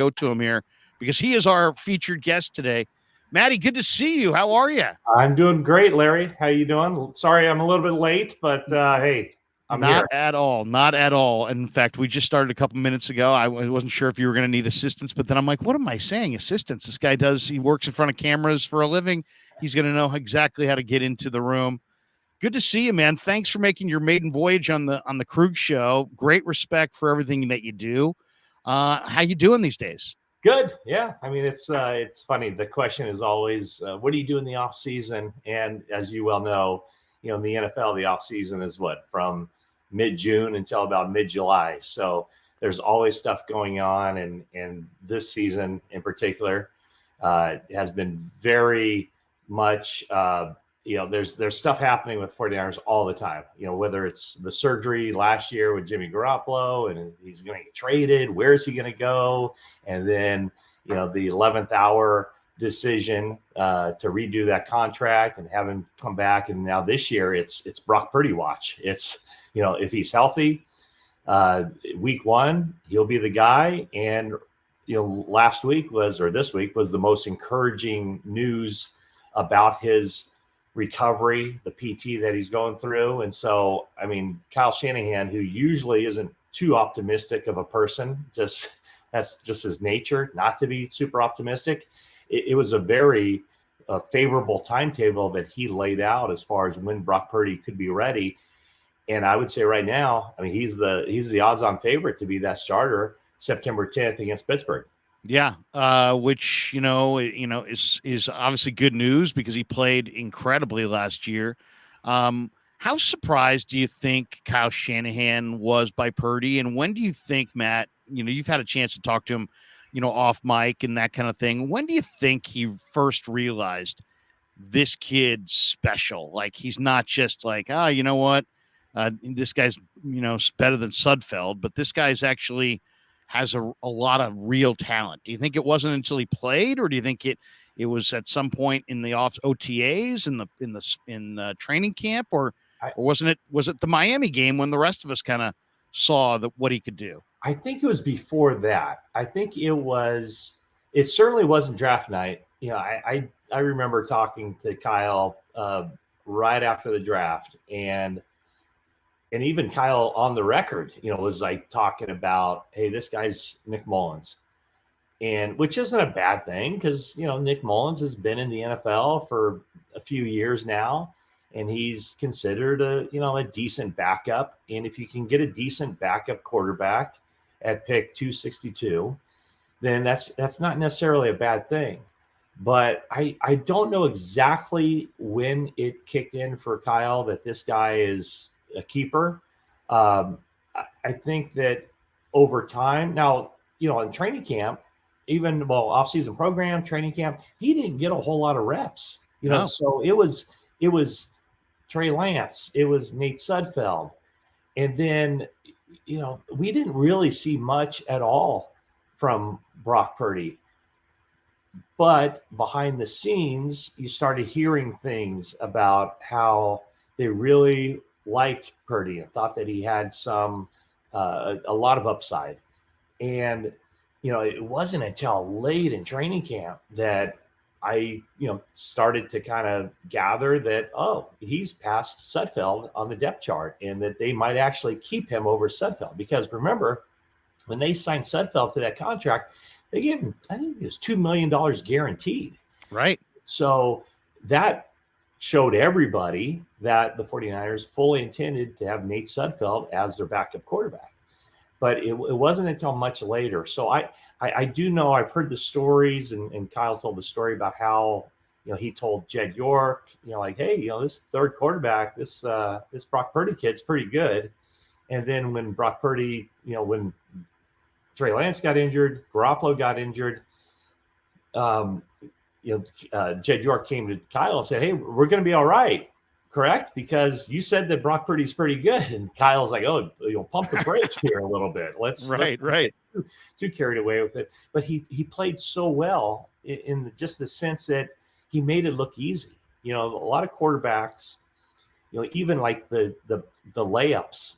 go to him here because he is our featured guest today. Matty, good to see you. How are you? I'm doing great, Larry. How you doing? Sorry, I'm a little bit late, but hey, I'm not here. At all. Not at all. In fact, we just started a couple minutes ago. I wasn't sure if you were going to need assistance, but then I'm like, what am I saying? Assistance. This guy he works in front of cameras for a living. He's going to know exactly how to get into the room. Good to see you, man. Thanks for making your maiden voyage on the Krug show. Great respect for everything that you do. How you doing these days? Good. Yeah. I mean, it's funny. The question is always, what do you do in the off season? And as you well know, in the NFL, the off season is what, from mid-June until about mid-July. So there's always stuff going on. And this season in particular has been very much, there's stuff happening with 49ers all the time, whether it's the surgery last year with Jimmy Garoppolo and he's going to get traded, where's he going to go? And then, the 11th hour decision to redo that contract and have him come back. And now this year it's Brock Purdy watch. It's, if he's healthy, week one, he'll be the guy. And, this week was the most encouraging news about his recovery, the PT that he's going through. And so, I mean, Kyle Shanahan, who usually isn't too optimistic of a person, that's just his nature, not to be super optimistic. It was a very favorable timetable that he laid out as far as when Brock Purdy could be ready. And I would say right now, I mean, he's the odds-on favorite to be that starter September 10th against Pittsburgh. Yeah, which is obviously good news because he played incredibly last year. How surprised do you think Kyle Shanahan was by Purdy, and when do you think, Matt? You've had a chance to talk to him, off mic and that kind of thing. When do you think he first realized this kid's special? Like he's not just like, you know what, this guy's better than Sudfeld, but this guy's actually has a lot of real talent. Do you think it wasn't until he played, or do you think it was at some point in the OTAs in the training camp, or was it the Miami game when the rest of us kind of saw what he could do? I think it was before that. I think it certainly wasn't draft night. I remember talking to Kyle right after the draft, and even Kyle on the record, was like talking about, hey, this guy's Nick Mullins, and which isn't a bad thing because, Nick Mullins has been in the NFL for a few years now, and he's considered a decent backup. And if you can get a decent backup quarterback at pick 262, then that's not necessarily a bad thing. But I don't know exactly when it kicked in for Kyle that this guy is a keeper. I think that over time now, in training camp, even off-season program, training camp, he didn't get a whole lot of reps. No. So it was Trey Lance, it was Nate Sudfeld, and then we didn't really see much at all from Brock Purdy. But behind the scenes, you started hearing things about how they really liked Purdy and thought that he had some a lot of upside. And it wasn't until late in training camp that I started to kind of gather that he's past Sudfeld on the depth chart, and that they might actually keep him over Sudfeld. Because remember, when they signed Sudfeld to that contract, they gave him, I think it was $2 million guaranteed. Right. So that showed everybody that the 49ers fully intended to have Nate Sudfeld as their backup quarterback. But it wasn't until much later. So I do know, I've heard the stories, and Kyle told the story about how, he told Jed York, like, hey, this third quarterback, this Brock Purdy kid's pretty good. And then when Brock Purdy, when Trey Lance got injured, Garoppolo got injured, Jed York came to Kyle and said, hey, we're going to be all right, correct? Because you said that Brock Purdy's pretty good. And Kyle's like, pump the brakes here a little bit. Let's right. Too carried away with it. But he played so well in just the sense that he made it look easy. A lot of quarterbacks, even like the layups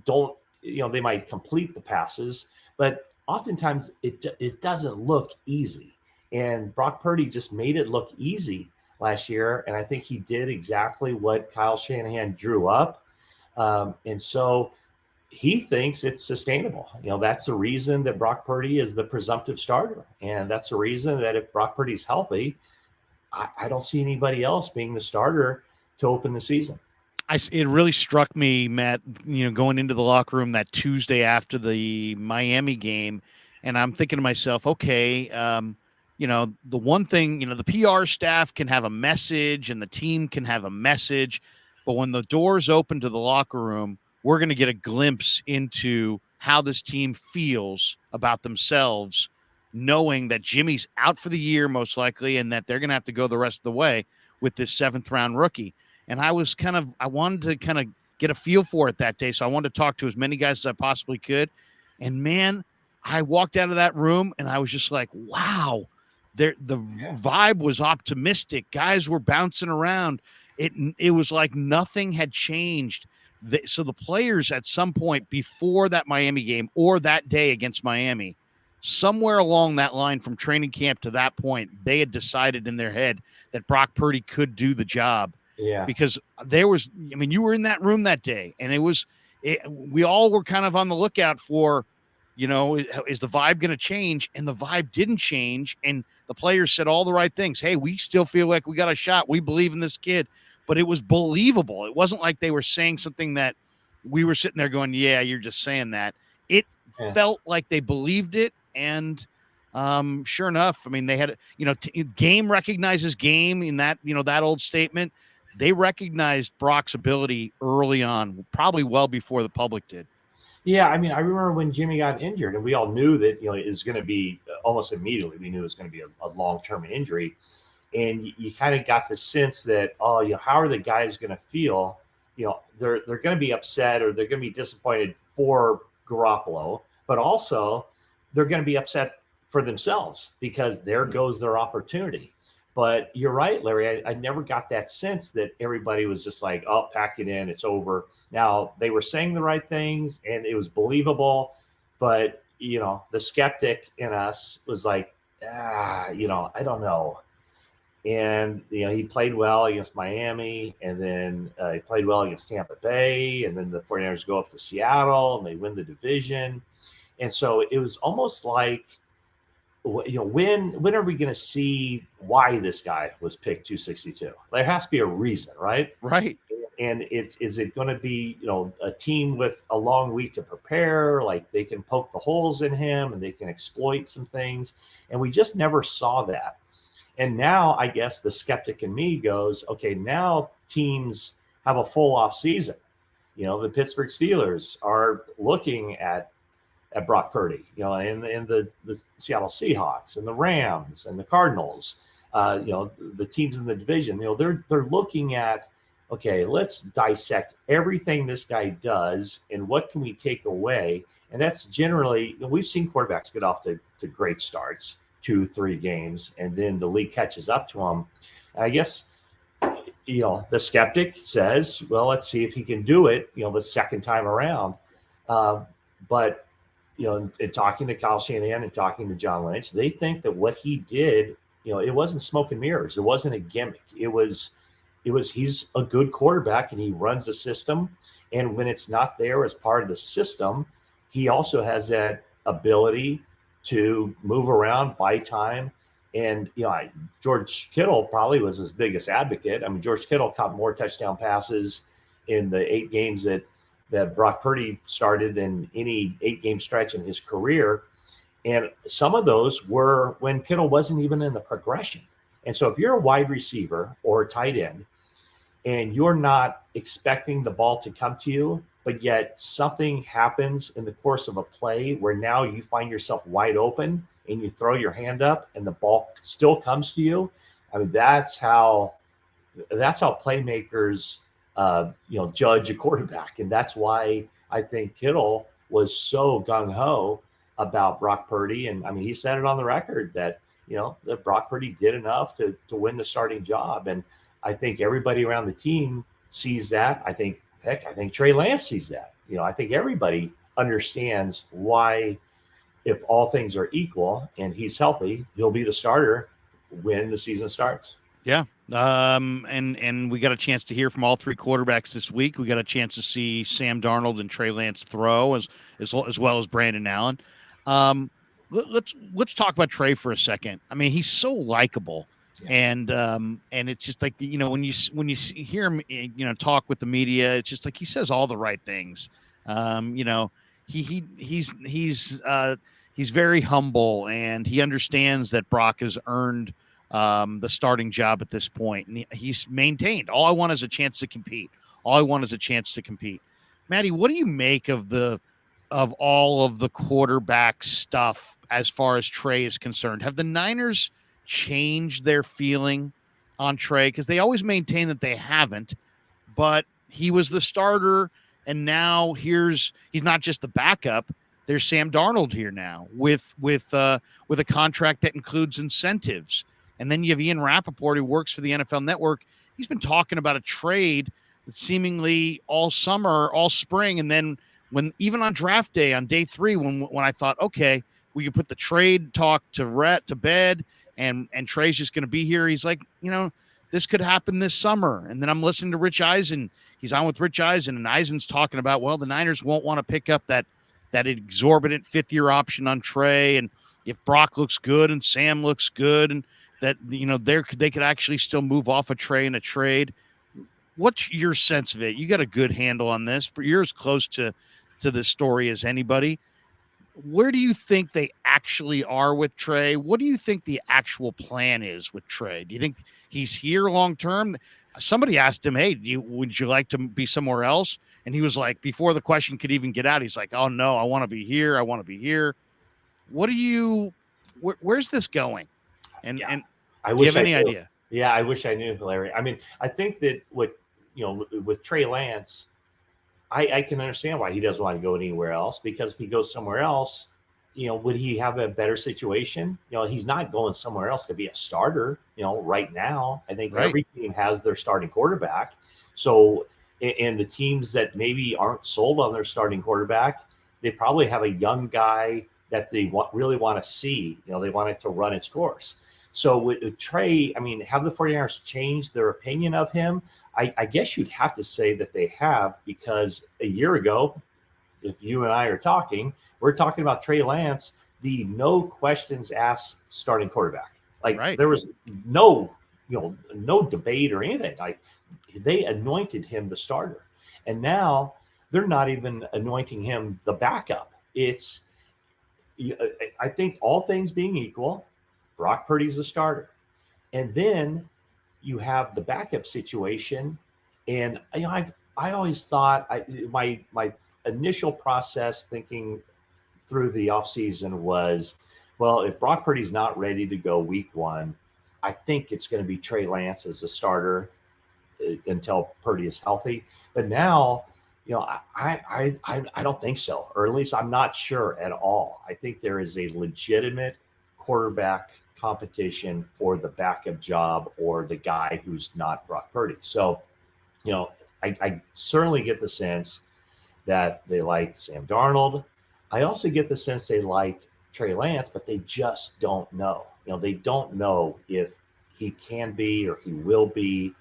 don't, they might complete the passes, but oftentimes it doesn't look easy. And Brock Purdy just made it look easy last year. And I think he did exactly what Kyle Shanahan drew up. And so he thinks it's sustainable. That's the reason that Brock Purdy is the presumptive starter. And that's the reason that if Brock Purdy's healthy, I don't see anybody else being the starter to open the season. It really struck me, Matt, going into the locker room that Tuesday after the Miami game, and I'm thinking to myself, okay, the one thing, the PR staff can have a message and the team can have a message, but when the doors open to the locker room, we're going to get a glimpse into how this team feels about themselves, knowing that Jimmy's out for the year most likely and that they're going to have to go the rest of the way with this 7th-round rookie. And I wanted to kind of get a feel for it that day. So I wanted to talk to as many guys as I possibly could. And man, I walked out of that room and I was just like, wow, the vibe was optimistic. Guys were bouncing around. It was like nothing had changed. So the players at some point before that Miami game or that day against Miami, somewhere along that line from training camp to that point, they had decided in their head that Brock Purdy could do the job. Yeah. Because you were in that room that day, and we all were kind of on the lookout for, is the vibe going to change? And the vibe didn't change. And the players said all the right things. Hey, we still feel like we got a shot. We believe in this kid, but it was believable. It wasn't like they were saying something that we were sitting there going, yeah, you're just saying that. It felt like they believed it. And sure enough, they had, game recognizes game in that, that old statement. They recognized Brock's ability early on, probably well before the public did. Yeah, I remember when Jimmy got injured, and we all knew that it was going to be almost immediately. We knew it was going to be a long-term injury, and you kind of got the sense that how are the guys going to feel? They're going to be upset or they're going to be disappointed for Garoppolo, but also they're going to be upset for themselves because there goes their opportunity. But you're right, Larry. I never got that sense that everybody was just like, oh, pack it in, it's over. Now, they were saying the right things and it was believable. But, the skeptic in us was like, I don't know. And, he played well against Miami, and then he played well against Tampa Bay. And then the 49ers go up to Seattle and they win the division. And so it was almost like, when are we going to see why this guy was picked 262? There has to be a reason, right? Right. And is it going to be, a team with a long week to prepare? Like they can poke the holes in him and they can exploit some things. And we just never saw that. And now I guess the skeptic in me goes, okay, now teams have a full off season. The Pittsburgh Steelers are looking at Brock Purdy, and the Seattle Seahawks and the Rams and the Cardinals, the teams in the division, they're looking at, okay, let's dissect everything this guy does and what can we take away. And that's generally, we've seen quarterbacks get off to great starts, 2-3 games, and then the league catches up to them. And I guess, the skeptic says, well, let's see if he can do it, the second time around. But in talking to Kyle Shanahan and talking to John Lynch, they think that what he did, it wasn't smoke and mirrors. It wasn't a gimmick. It was he's a good quarterback and he runs a system. And when it's not there as part of the system, he also has that ability to move around, buy time. And, George Kittle probably was his biggest advocate. George Kittle caught more touchdown passes in the 8 games that Brock Purdy started in any 8-game stretch in his career. And some of those were when Kittle wasn't even in the progression. And so if you're a wide receiver or a tight end and you're not expecting the ball to come to you, but yet something happens in the course of a play where now you find yourself wide open and you throw your hand up and the ball still comes to you. That's how playmakers judge a quarterback. And that's why I think Kittle was so gung-ho about Brock Purdy. And he said it on the record that, that Brock Purdy did enough to win the starting job. And I think everybody around the team sees that. I think Trey Lance sees that. I think everybody understands why if all things are equal and he's healthy, he'll be the starter when the season starts. Yeah. And we got a chance to hear from all three quarterbacks this week. We got a chance to see Sam Darnold and Trey Lance throw as well as Brandon Allen. Let's talk about Trey for a second. I mean, he's so likable. Yeah. And it's just like, when you hear him, talk with the media, it's just like he says all the right things. He's very humble, and he understands that Brock has earned the starting job at this point, and he's maintained. All I want is a chance to compete. All I want is a chance to compete. Maddie, what do you make of all of the quarterback stuff as far as Trey is concerned? Have the Niners changed their feeling on Trey? Because they always maintain that they haven't, but he was the starter, and now he's not just the backup. There's Sam Darnold here now with a contract that includes incentives. And then you have Ian Rappaport, who works for the NFL Network. He's been talking about a trade that seemingly all summer, all spring. And then even on draft day, on day 3, when I thought, okay, we could put the trade talk to bed and Trey's just going to be here. He's like, this could happen this summer. And then I'm listening to Rich Eisen. He's on with Rich Eisen, and Eisen's talking about, well, the Niners won't want to pick up that exorbitant 5th-year option on Trey. And if Brock looks good and Sam looks good, and that, they could actually still move off a Trey in a trade. What's your sense of it? You got a good handle on this, but you're as close to this story as anybody. Where do you think they actually are with Trey? What do you think the actual plan is with Trey? Do you think he's here long term? Somebody asked him, hey, would you like to be somewhere else? And he was like, before the question could even get out, he's like, oh no, I want to be here. I want to be here. Where's this going? And I do you have any idea? Yeah, I wish I knew, Larry. I mean, I think that with Trey Lance, I can understand why he doesn't want to go anywhere else, because if he goes somewhere else, would he have a better situation? He's not going somewhere else to be a starter, right now. I think every team has their starting quarterback. So, and the teams that maybe aren't sold on their starting quarterback, they probably have a young guy that they really want to see. They want it to run its course. So with Trey, I mean, have the 49ers changed their opinion of him? I guess you'd have to say that they have, because a year ago, if you and I are talking, we're talking about Trey Lance, the no questions asked starting quarterback. There was no debate or anything. Like, they anointed him the starter, and now they're not even anointing him the backup. I think all things being equal, Brock Purdy's the starter, and then you have the backup situation. And I always thought, my initial process thinking through the offseason was, well, if Brock Purdy's not ready to go week 1, I think it's going to be Trey Lance as the starter until Purdy is healthy. But now, I don't think so, or at least I'm not sure at all. I think there is a legitimate quarterback competition for the backup job, or the guy who's not Brock Purdy. So, I certainly get the sense that they like Sam Darnold. I also get the sense they like Trey Lance, but they just don't know. They don't know if he can be or he will be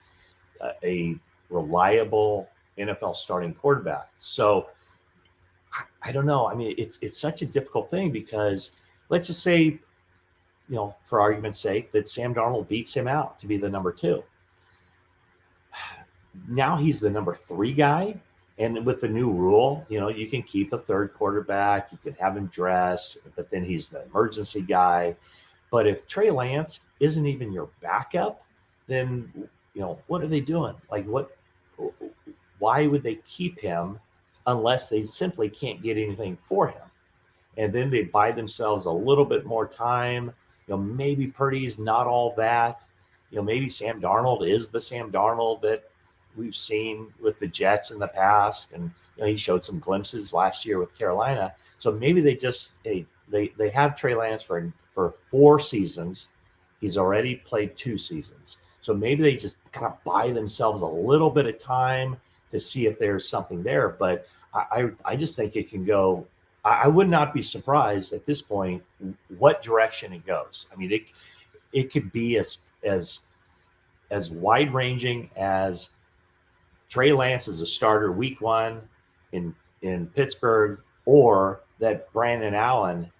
a reliable NFL starting quarterback. So I don't know. I mean, it's such a difficult thing, because let's just say, for argument's sake, that Sam Darnold beats him out to be the number 2. Now he's the number 3 guy. And with the new rule, you can keep a third quarterback, you can have him dress, but then he's the emergency guy. But if Trey Lance isn't even your backup, then, what are they doing? Why would they keep him unless they simply can't get anything for him? And then they buy themselves a little bit more time. Maybe Purdy's not all that. Maybe Sam Darnold is the Sam Darnold that we've seen with the Jets in the past, and he showed some glimpses last year with Carolina. So maybe they just they have Trey Lance for 4 seasons. He's already played 2 seasons, so maybe they just kind of buy themselves a little bit of time to see if there's something there. But I just think it can go I would not be surprised at this point what direction it goes. I mean, it could be as wide ranging as Trey Lance is a starter week one in Pittsburgh, or that Brandon Allen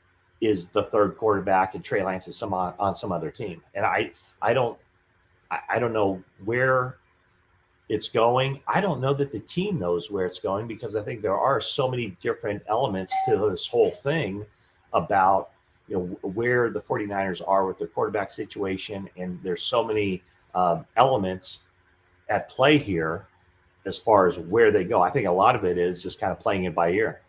is the third quarterback and Trey Lance is on some other team. And I don't I don't know where it's going. I don't know that the team knows where it's going, because I think there are so many different elements to this whole thing about, where the 49ers are with their quarterback situation. And there's so many elements at play here as far as where they go. I think a lot of it is just kind of playing it by ear.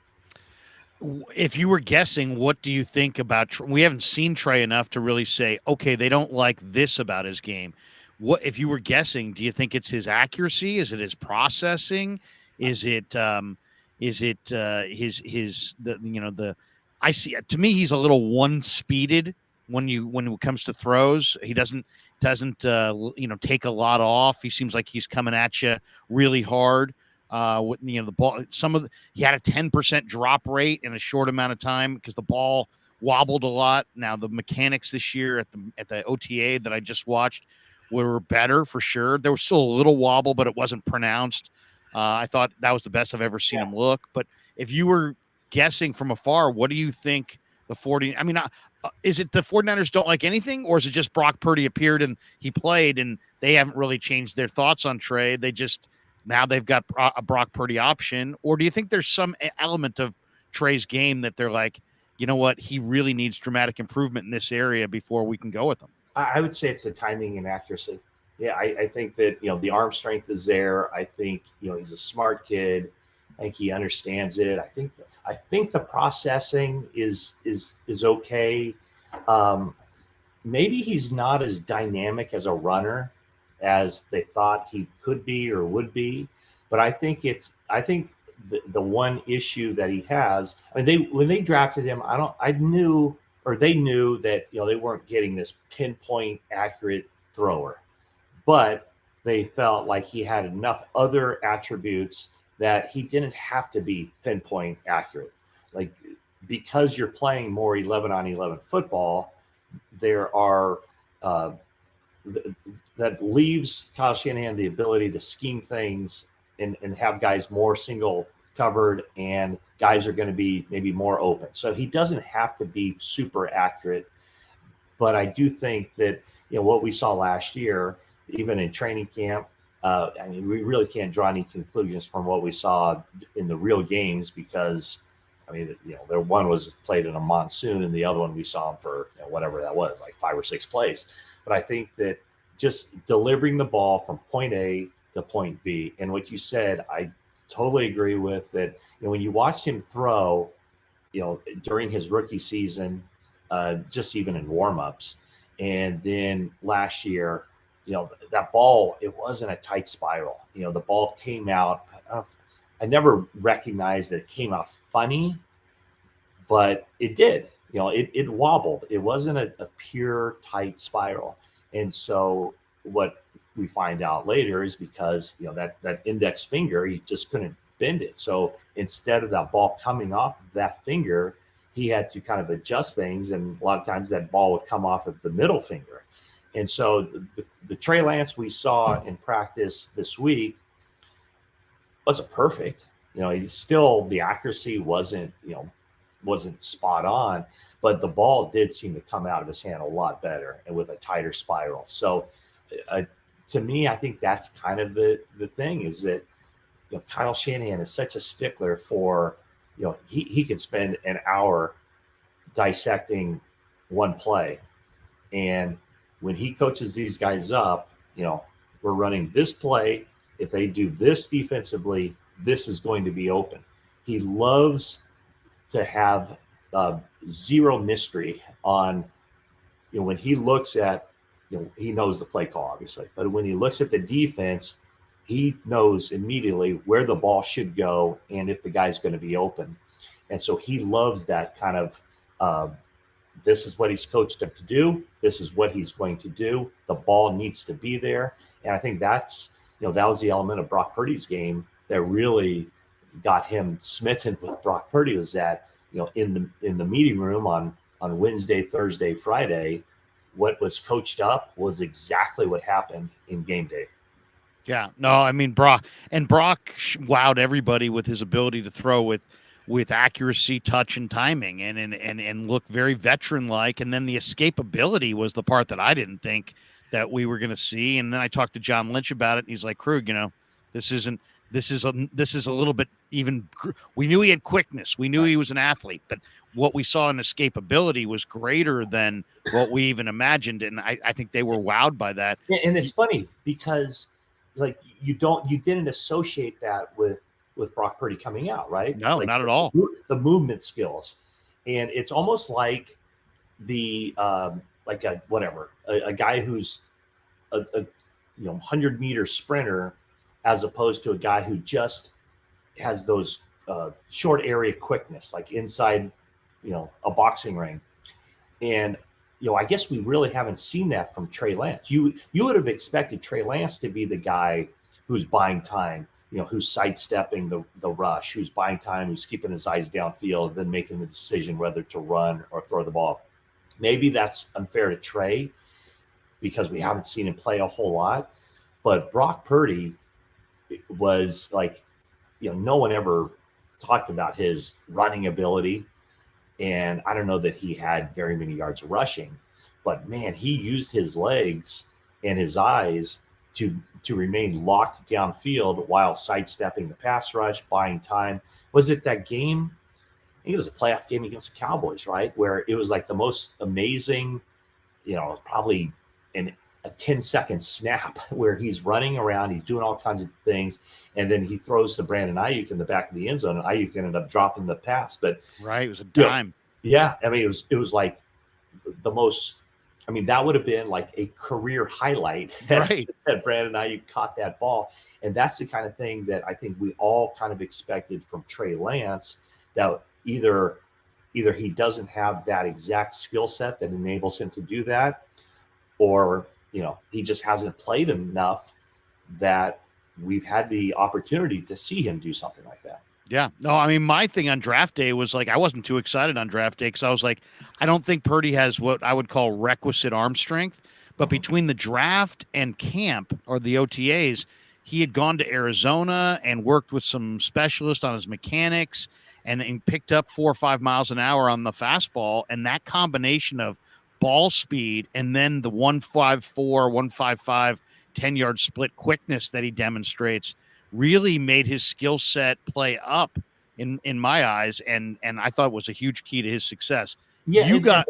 If you were guessing, what do you think about? We haven't seen Trey enough to really say, okay, they don't like this about his game. What if you were guessing? Do you think it's his accuracy? Is it his processing? Is it his the I see, to me he's a little one-speeded when it comes to throws. He doesn't take a lot off. He seems like he's coming at you really hard. With the ball, he had a 10% drop rate in a short amount of time because the ball wobbled a lot. Now the mechanics this year at the OTA that I just watched were better for sure. There was still a little wobble, but it wasn't pronounced. I thought that was the best I've ever seen him look. But if you were guessing from afar, what do you think the 40? I mean, is it the 49ers don't like anything, or is it just Brock Purdy appeared and he played and they haven't really changed their thoughts on Trey? They just now they've got a Brock Purdy option, or do you think there's some element of Trey's game that they're like, you know what, he really needs dramatic improvement in this area before we can go with him? I would say it's the timing and accuracy. Yeah, I think that the arm strength is there. I think he's a smart kid. I think he understands it. I think the processing is okay. Maybe he's not as dynamic as a runner as they thought he could be or would be, but I think the one issue that he has. I mean, when they drafted him, they knew that they weren't getting this pinpoint accurate thrower, but they felt like he had enough other attributes that he didn't have to be pinpoint accurate. Like, because you're playing more 11 on 11 football, there are that leaves Kyle Shanahan the ability to scheme things and have guys more single covered, and guys are going to be maybe more open. So he doesn't have to be super accurate. But I do think that what we saw last year, even in training camp, I mean, we really can't draw any conclusions from what we saw in the real games, because I mean, their one was played in a monsoon and the other one we saw him for whatever that was, like 5 or 6 plays. But I think that just delivering the ball from point A to point B, and what you said, I totally agree with that. When you watch him throw, during his rookie season, just even in warmups, and then last year, that ball, it wasn't a tight spiral. The ball came out. I never recognized that it came out funny, but it did. It wobbled. It wasn't a pure tight spiral. And so what we find out later is because that index finger, he just couldn't bend it. So instead of that ball coming off that finger, he had to kind of adjust things, and a lot of times that ball would come off of the middle finger. And so the Trey Lance we saw in practice this week wasn't perfect. Still, the accuracy wasn't spot on, but the ball did seem to come out of his hand a lot better and with a tighter spiral. So to me, I think that's kind of the thing, is that Kyle Shanahan is such a stickler for, he could spend an hour dissecting one play. And when he coaches these guys up, we're running this play. If they do this defensively, this is going to be open. He loves to have zero mystery on, when he looks at, he knows the play call, obviously, but when he looks at the defense, he knows immediately where the ball should go and if the guy's going to be open. And so he loves that kind of, this is what he's coached him to do. This is what he's going to do. The ball needs to be there. And I think that's, that was the element of Brock Purdy's game that really got him smitten with Brock Purdy, was that in the meeting room on Wednesday, Thursday, Friday, what was coached up was exactly what happened in game day. Yeah, no, I mean Brock wowed everybody with his ability to throw with accuracy, touch, and timing, and look very veteran like. And then the escapability was the part that I didn't think that we were going to see. And then I talked to John Lynch about it, and he's like, Krug, this isn't. This is a little bit even. We knew he had quickness. We knew he was an athlete, but what we saw in escapability was greater than what we even imagined. And I think they were wowed by that. And it's funny because like you didn't associate that with Brock Purdy coming out, right? No, like, not at all. The movement skills, and it's almost like the like a guy who's a 100-meter sprinter, as opposed to a guy who just has those short area quickness, like inside a boxing ring. And I guess we really haven't seen that from Trey Lance. You would have expected Trey Lance to be the guy who's buying time, who's sidestepping the rush, who's buying time, who's keeping his eyes downfield, and then making the decision whether to run or throw the ball. Maybe that's unfair to Trey because we haven't seen him play a whole lot. But Brock Purdy was like, no one ever talked about his running ability. And I don't know that he had very many yards of rushing, but man, he used his legs and his eyes to remain locked downfield while sidestepping the pass rush, buying time. Was it that game? I think it was a playoff game against the Cowboys, right? Where it was like the most amazing, probably a 10-second snap where he's running around, he's doing all kinds of things, and then he throws to Brandon Ayuk in the back of the end zone, and Ayuk ended up dropping the pass. But right, it was a dime. Yeah, I mean, it was like the most. I mean, that would have been like a career highlight right. that Brandon Ayuk caught that ball, and that's the kind of thing that I think we all kind of expected from Trey Lance. That either he doesn't have that exact skill set that enables him to do that, or he just hasn't played enough that we've had the opportunity to see him do something like that. Yeah. No, I mean, my thing on draft day was like, I wasn't too excited on draft day because I was like, I don't think Purdy has what I would call requisite arm strength. But between the draft and camp, or the OTAs, he had gone to Arizona and worked with some specialists on his mechanics and picked up 4 or 5 miles an hour on the fastball. And that combination of ball speed and then the 154, 155, 10-yard split quickness that he demonstrates really made his skill set play up in my eyes, and I thought it was a huge key to his success. Yeah, go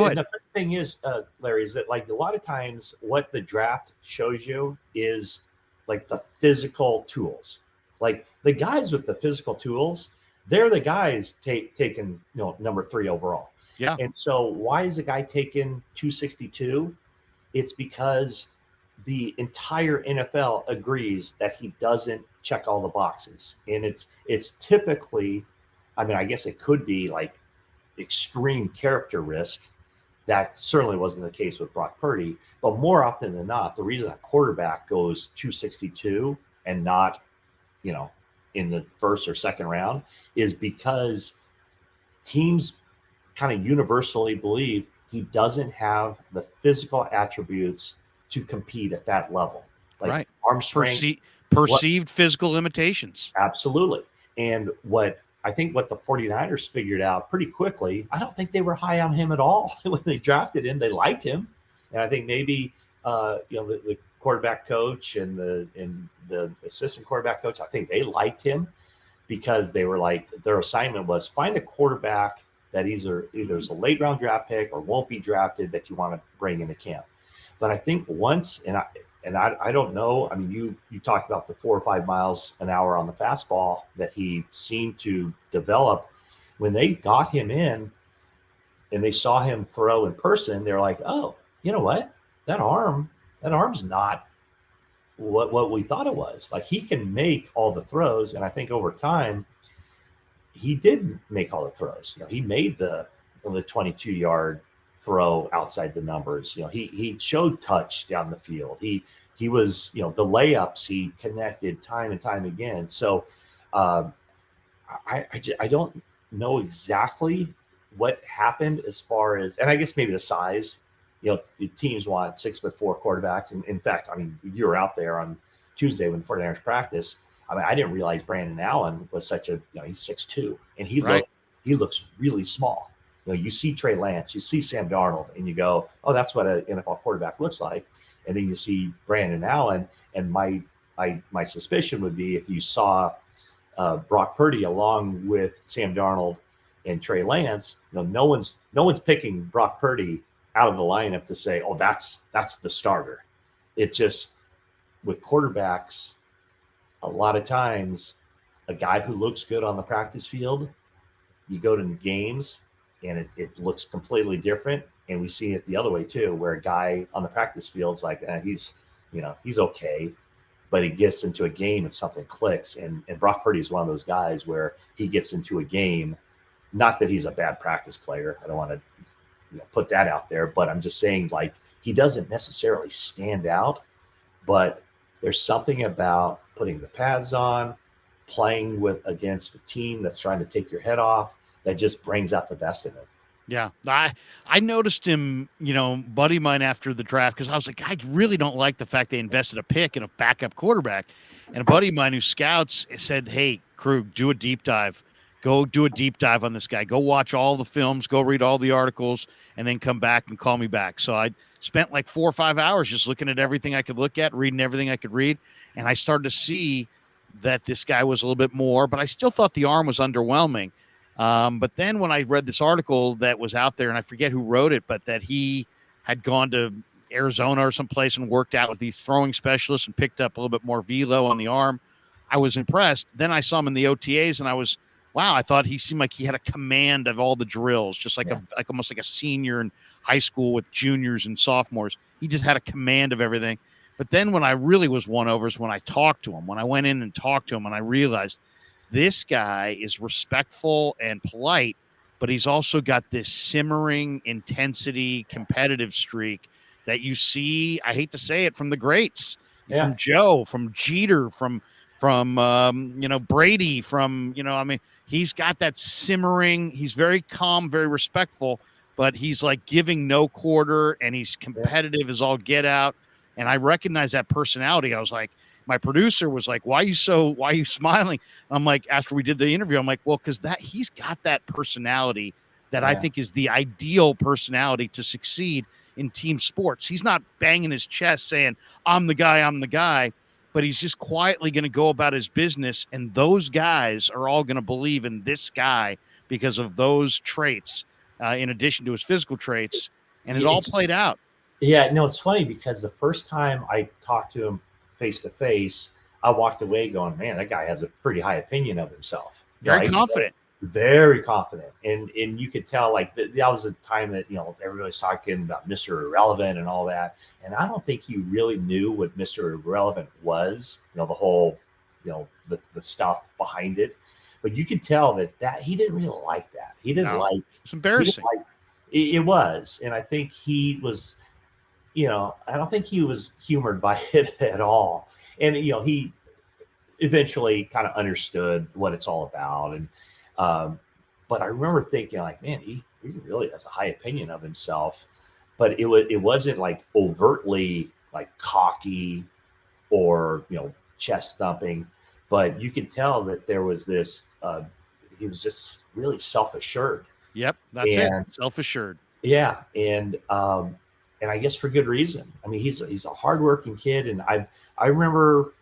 ahead. The thing is, Larry, is that like a lot of times what the draft shows you is like the physical tools. Like the guys with the physical tools, they're the guys taken number 3 overall. Yeah. And so why is a guy taken 262? It's because the entire NFL agrees that he doesn't check all the boxes. And it's typically, I mean, I guess it could be like extreme character risk. That certainly wasn't the case with Brock Purdy, but more often than not, the reason a quarterback goes 262 and not, in the first or second round is because teams kind of universally believe he doesn't have the physical attributes to compete at that level. Like right. Arm strength. Perceived physical limitations. Absolutely. And what the 49ers figured out pretty quickly, I don't think they were high on him at all when they drafted him. They liked him. And I think maybe, the quarterback coach and the assistant quarterback coach, I think they liked him because they were like, their assignment was find a quarterback that either is a late round draft pick or won't be drafted that you want to bring into camp. But I think once, and I don't know, I mean, you talked about the 4 or 5 miles an hour on the fastball that he seemed to develop. When they got him in and they saw him throw in person, they're like, oh, you know what? That arm's not what we thought it was. Like he can make all the throws. And I think over time, he did make all the throws. He made the 22-yard throw outside the numbers. He showed touch down the field. He was, the layups he connected time and time again. So I don't know exactly what happened as far as, and I guess maybe the size. The teams want 6'4" quarterbacks. And in fact, I mean, you were out there on Tuesday when the 49ers practiced. I mean, I didn't realize Brandon Allen was such a, he's 6'2", and Right. he looks really small. You see Trey Lance, you see Sam Darnold, and you go, oh, that's what an NFL quarterback looks like. And then you see Brandon Allen, and my suspicion would be if you saw Brock Purdy along with Sam Darnold and Trey Lance, no one's picking Brock Purdy out of the lineup to say, oh, that's the starter. It just, with quarterbacks, a lot of times a guy who looks good on the practice field, you go to games and it looks completely different. And we see it the other way too, where a guy on the practice field's like, he's okay, but he gets into a game and something clicks. And Brock Purdy is one of those guys where he gets into a game, not that he's a bad practice player. I don't want to put that out there, but I'm just saying, like, he doesn't necessarily stand out, but there's something about putting the pads on, playing against a team that's trying to take your head off, that just brings out the best in it. Yeah. I noticed him, buddy of mine after the draft, because I was like, I really don't like the fact they invested a pick in a backup quarterback. And a buddy of mine who scouts said, hey, Krug, do a deep dive. Go do a deep dive on this guy. Go watch all the films, go read all the articles, and then come back and call me back. So I spent like 4 or 5 hours just looking at everything I could look at, reading everything I could read. And I started to see that this guy was a little bit more, but I still thought the arm was underwhelming. But then when I read this article that was out there, and I forget who wrote it, but that he had gone to Arizona or someplace and worked out with these throwing specialists and picked up a little bit more velo on the arm, I was impressed. Then I saw him in the OTAs, and wow, I thought he seemed like he had a command of all the drills, just like almost like a senior in high school with juniors and sophomores. He just had a command of everything. But then when I really was won over is when I talked to him, when I went in and talked to him, and I realized this guy is respectful and polite, but he's also got this simmering intensity, competitive streak that you see, I hate to say it, from the greats, from Joe, from Jeter, from Brady, he's got that simmering. He's very calm, very respectful, but he's like giving no quarter, and he's competitive as all get out. And I recognize that personality. I was like, my producer was like, why are you smiling? I'm like, after we did the interview, I'm like, well, because he's got that personality that I think is the ideal personality to succeed in team sports. He's not banging his chest saying, I'm the guy, but he's just quietly going to go about his business. And those guys are all going to believe in this guy because of those traits, in addition to his physical traits. And it all played out. Yeah, no, it's funny because the first time I talked to him face to face, I walked away going, man, that guy has a pretty high opinion of himself. Very confident. Very confident. And you could tell, like, that was a time that, everybody was talking about Mr. Irrelevant and all that. And I don't think he really knew what Mr. Irrelevant was, the whole, the stuff behind it. But you could tell that he didn't really like that. He didn't like, it's embarrassing. It was. And I think he was, I don't think he was humored by it at all. And, he eventually kind of understood what it's all about. And, but I remember thinking, like, man, he really has a high opinion of himself, but it wasn't like overtly like cocky or, chest thumping, but you could tell that there was this, he was just really self-assured. Yep. That's it. Self-assured. Yeah. And I guess for good reason. I mean, he's a hardworking kid. And I remember,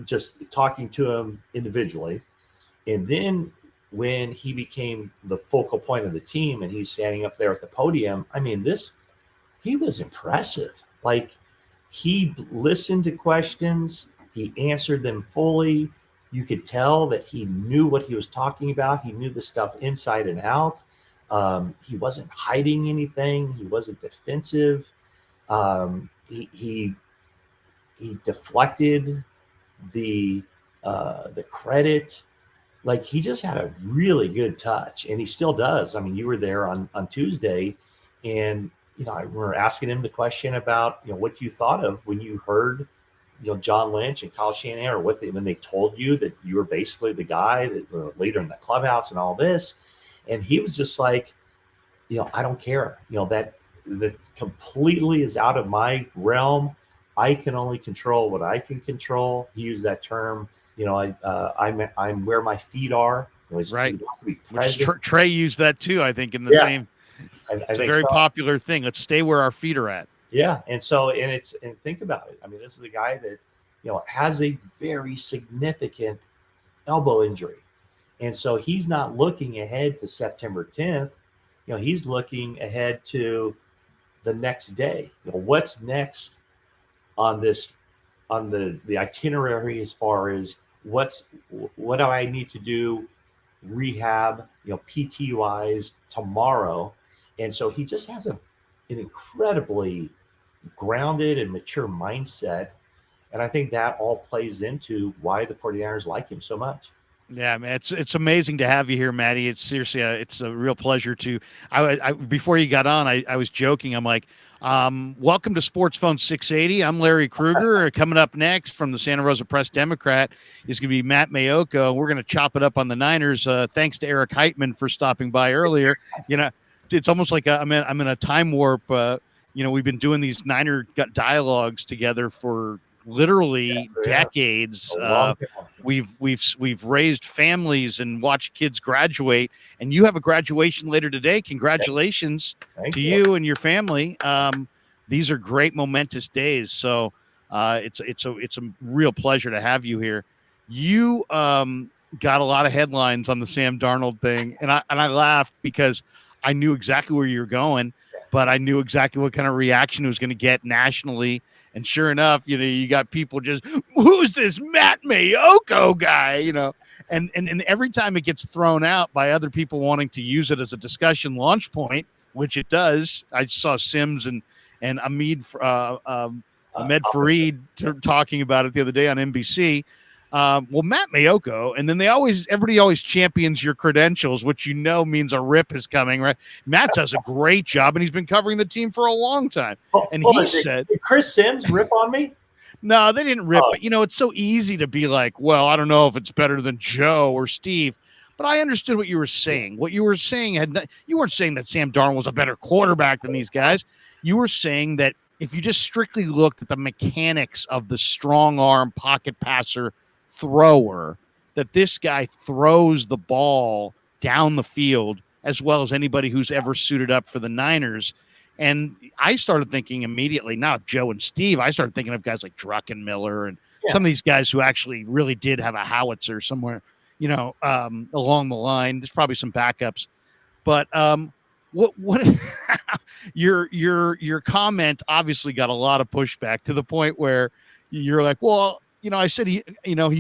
just talking to him individually. And then when he became the focal point of the team and he's standing up there at the podium, I mean, he was impressive. Like, he listened to questions, he answered them fully. You could tell that he knew what he was talking about. He knew the stuff inside and out. He wasn't hiding anything. He wasn't defensive. He deflected the credit. Like, he just had a really good touch, and he still does. I mean, you were there on Tuesday, and I remember asking him the question about what you thought of when you heard John Lynch and Kyle Shanahan, or when they told you that you were basically the guy, that the leader in the clubhouse and all this, and he was just like, I don't care. That completely is out of my realm. I can only control what I can control. He used that term. I'm where my feet are. Right. He wants to be Which present. Trey used that too, I think, in the same. I It's a think very so. popular thing. Let's stay where our feet are at. Yeah, and think about it. I mean, this is a guy that has a very significant elbow injury, and so he's not looking ahead to September 10th. He's looking ahead to the next day. What's next on the itinerary, as far as what do I need to do rehab, PT wise tomorrow. And so he just has an incredibly grounded and mature mindset. And I think that all plays into why the 49ers like him so much. Yeah, man, it's amazing to have you here, Maddie. It's seriously, it's a real pleasure to. I before you got on, I was joking. I'm like, welcome to Sports Phone 680. I'm Larry Krueger. Coming up next from the Santa Rosa Press Democrat is going to be Matt Maiocco. We're going to chop it up on the Niners. Thanks to Eric Heitman for stopping by earlier. It's almost like I'm in a time warp. We've been doing these Niner dialogues together for literally decades. We've raised families and watched kids graduate, and you have a graduation later today. Congratulations to you and your family. These are great momentous days. So it's a real pleasure to have you here. You got a lot of headlines on the Sam Darnold thing, and I laughed because I knew exactly where you were going, but I knew exactly what kind of reaction it was going to get nationally. And sure enough, you got people just, who's this Matt Maiocco guy, and every time it gets thrown out by other people wanting to use it as a discussion launch point, which it does. I saw Sims and Ahmed Fareed talking about it the other day on NBC. Matt Maiocco, and then everybody always champions your credentials, which means a rip is coming, right? Matt does a great job, and he's been covering the team for a long time. And he said, did Chris Sims rip on me? No, they didn't rip, but it's so easy to be like, well, I don't know if it's better than Joe or Steve. But I understood what you were saying. What you were saying you weren't saying that Sam Darnold was a better quarterback than these guys. You were saying that if you just strictly looked at the mechanics of the strong arm pocket passer thrower, that this guy throws the ball down the field as well as anybody who's ever suited up for the Niners. And I started thinking immediately, not of Joe and Steve, I started thinking of guys like Druckenmiller and some of these guys who actually really did have a howitzer somewhere, along the line. There's probably some backups, but what your comment obviously got a lot of pushback to the point where you're like, well, I said he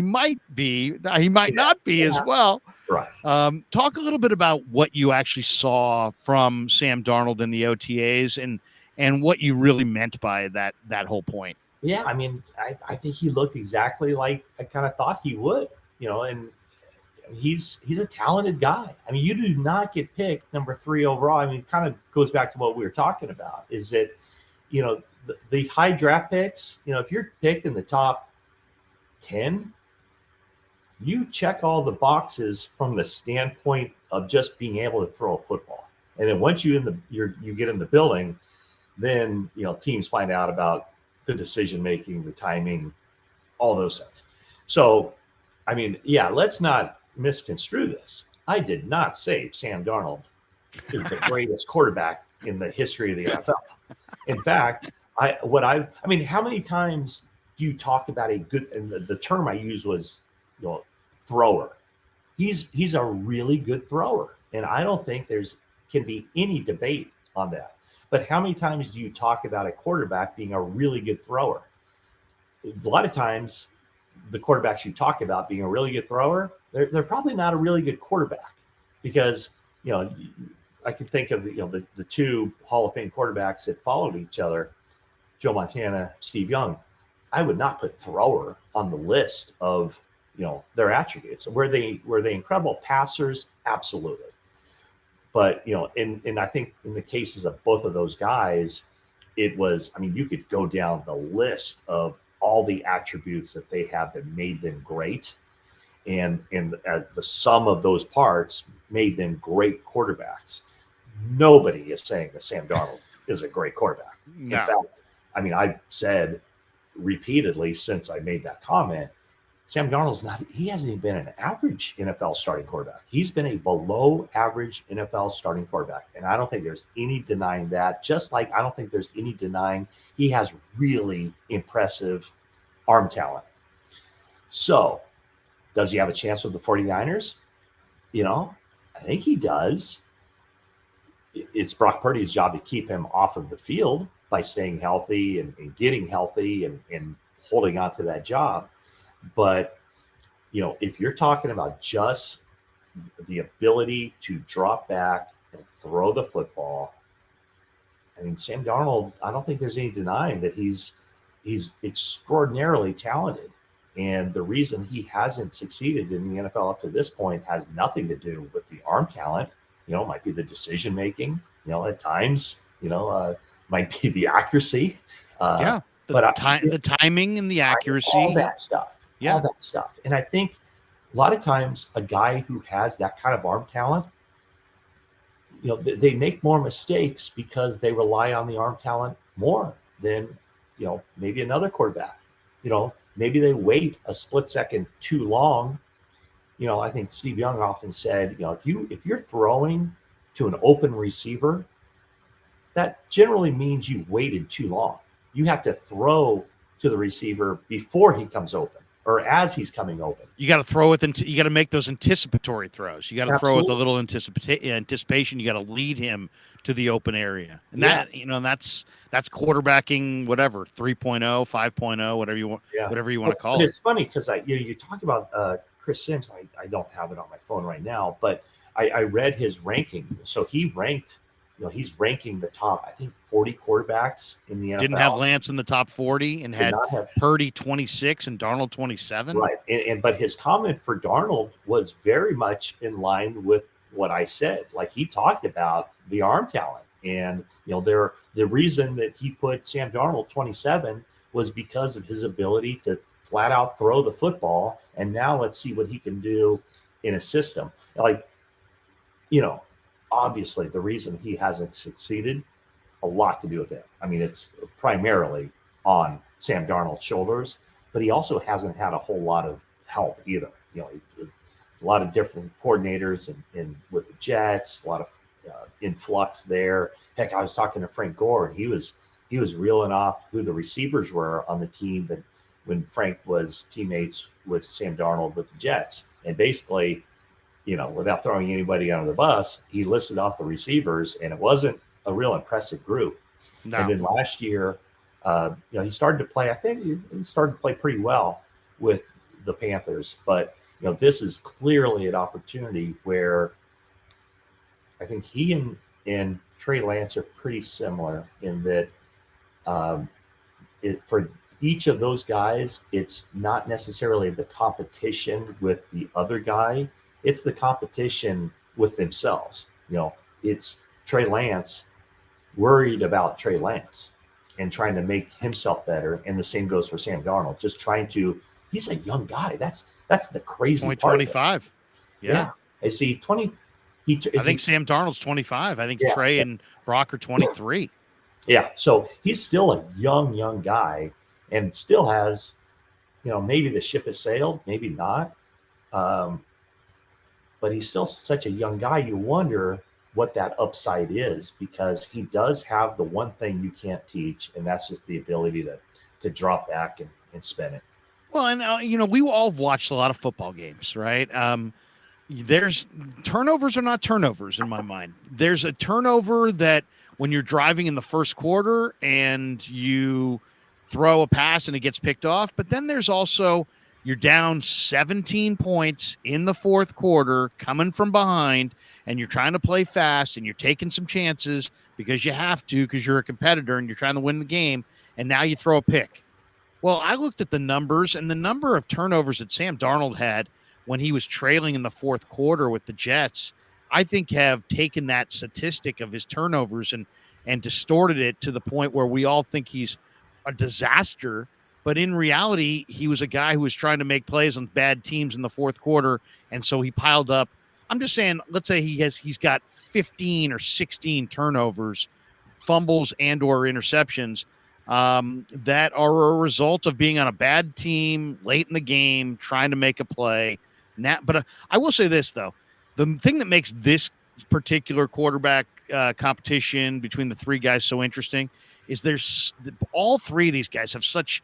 might be, he might not be as well. Right. Talk a little bit about what you actually saw from Sam Darnold in the OTAs and what you really meant by that whole point. Yeah, I mean, I think he looked exactly like I kind of thought he would, and he's a talented guy. I mean, you do not get picked number 3 overall. I mean, it kind of goes back to what we were talking about, is that, the high draft picks, if you're picked in the top 10, you check all the boxes from the standpoint of just being able to throw a football. And then once you get in the building, then teams find out about the decision making, the timing, all those things. So, I mean, let's not misconstrue this. I did not say Sam Darnold is the greatest quarterback in the history of the NFL. In fact, how many times do you talk about a good, and the term I used was, thrower. He's a really good thrower. And I don't think can be any debate on that. But how many times do you talk about a quarterback being a really good thrower? A lot of times the quarterbacks you talk about being a really good thrower, they're probably not a really good quarterback, because, I can think of the 2 Hall of Fame quarterbacks that followed each other, Joe Montana, Steve Young. I would not put thrower on the list of, their attributes. Were they incredible passers? Absolutely. But, and I think in the cases of both of those guys, it was, I mean, you could go down the list of all the attributes that they have that made them great, and the sum of those parts made them great quarterbacks. Nobody is saying that Sam Darnold is a great quarterback. No. In fact, I mean, I've said repeatedly since I made that comment, Sam Darnold's he hasn't even been an average NFL starting quarterback. He's been a below average NFL starting quarterback. And I don't think there's any denying that. Just like I don't think there's any denying he has really impressive arm talent. So, does he have a chance with the 49ers? I think he does. It's Brock Purdy's job to keep him off of the field by staying healthy and getting healthy and holding on to that job. But, if you're talking about just the ability to drop back and throw the football, I mean, Sam Darnold, I don't think there's any denying that he's extraordinarily talented. And the reason he hasn't succeeded in the NFL up to this point has nothing to do with the arm talent. It might be the decision making, at times, might be the accuracy. The timing and the accuracy. All that stuff. Yeah. All that stuff. And I think a lot of times a guy who has that kind of arm talent, they make more mistakes because they rely on the arm talent more than, maybe another quarterback. Maybe they wait a split second too long. I think Steve Young often said, if you're throwing to an open receiver, that generally means you've waited too long. You have to throw to the receiver before he comes open or as he's coming open. You got to throw you got to make those anticipatory throws. You got to throw with a little anticipation. You got to lead him to the open area. And that's quarterbacking, whatever, 3.0, 5.0, whatever you want, whatever you want to call it. It's funny because you talk about Chris Sims. I don't have it on my phone right now, but I read his ranking. So he ranked, he's ranking the top, I think, 40 quarterbacks in the NFL. Didn't have Lance in the top 40 and had Purdy 26 and Darnold 27. Right. But his comment for Darnold was very much in line with what I said. Like, he talked about the arm talent. And, the reason that he put Sam Darnold 27 was because of his ability to flat out throw the football. And now let's see what he can do in a system. Like, obviously the reason he hasn't succeeded, a lot to do with him. I mean, it's primarily on Sam Darnold's shoulders, but he also hasn't had a whole lot of help either. It's a lot of different coordinators and with the Jets, a lot of influx there. Heck, I was talking to Frank Gore, and he was reeling off who the receivers were on the team that when Frank was teammates with Sam Darnold with the Jets. And basically, without throwing anybody under the bus, he listed off the receivers, and it wasn't a real impressive group. No. And then last year, he started to play. I think he started to play pretty well with the Panthers. But this is clearly an opportunity where I think he and Trey Lance are pretty similar in that for each of those guys, it's not necessarily the competition with the other guy. It's the competition with themselves. It's Trey Lance worried about Trey Lance and trying to make himself better. And the same goes for Sam Darnold, just he's a young guy. That's the crazy part. 25. Yeah. I see 20. I think Sam Darnold's 25. I think Trey and Brock are 23. Yeah. So he's still a young guy and still has, maybe the ship has sailed, maybe not. But he's still such a young guy. You wonder what that upside is, because he does have the one thing you can't teach, and that's just the ability to drop back and spin it. Well, and, we all have watched a lot of football games, right? There's turnovers are not turnovers in my mind. There's a turnover that when you're driving in the first quarter and you throw a pass and it gets picked off, but then there's also you're down 17 points in the fourth quarter coming from behind, and you're trying to play fast and you're taking some chances because you have to, because you're a competitor and you're trying to win the game, and now you throw a pick. Well, I looked at the numbers, and the number of turnovers that Sam Darnold had when he was trailing in the fourth quarter with the Jets, I think have taken that statistic of his turnovers and distorted it to the point where we all think he's a disaster But in reality, he was a guy who was trying to make plays on bad teams in the fourth quarter, and so he piled up. I'm just saying, let's say he's got 15 or 16 turnovers, fumbles and or interceptions that are a result of being on a bad team late in the game, trying to make a play. But I will say this, though. The thing that makes this particular quarterback competition between the three guys so interesting is all three of these guys have such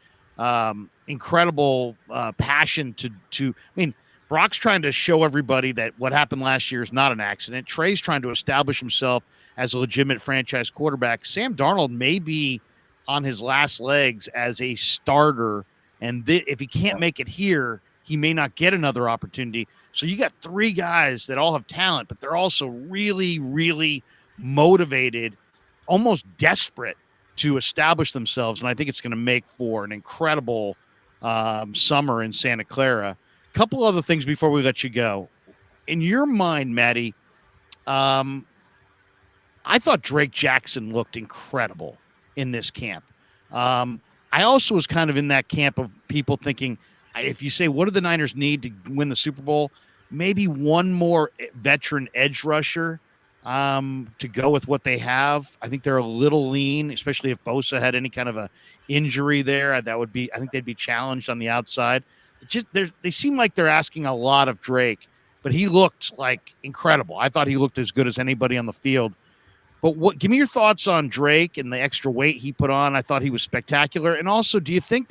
incredible passion to. I mean, Brock's trying to show everybody that what happened last year is not an accident. Trey's trying to establish himself as a legitimate franchise quarterback. Sam Darnold may be on his last legs as a starter, and if he can't make it here, he may not get another opportunity. So you got three guys that all have talent, but they're also really, really motivated, almost desperate to establish themselves. And I think it's going to make for an incredible summer in Santa Clara. Couple other things before we let you go. In your mind, Maddie, I thought Drake Jackson looked incredible in this camp. I also was kind of in that camp of people thinking, if you say, what do the Niners need to win the Super Bowl? Maybe one more veteran edge rusher to go with what they have. I think they're a little lean, especially if Bosa had any kind of a injury there. I think they'd be challenged on the outside. They seem like they're asking a lot of Drake, but he looked like incredible. I thought he looked as good as anybody on the field. But give me your thoughts on Drake and the extra weight he put on. I thought he was spectacular. And also, do you think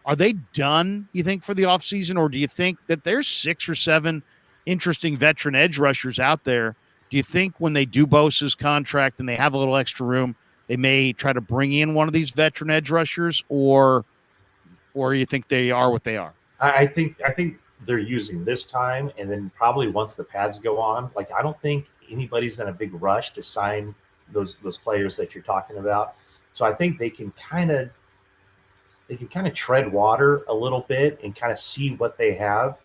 are they done, you think, for the offseason, or do you think that there's 6 or 7 interesting veteran edge rushers out there? Do you think when they do Bosa's contract and they have a little extra room, they may try to bring in one of these veteran edge rushers, or you think they are what they are? I think they're using this time, and then probably once the pads go on, like I don't think anybody's in a big rush to sign those players that you're talking about. So I think they can kind of tread water a little bit and kind of see what they have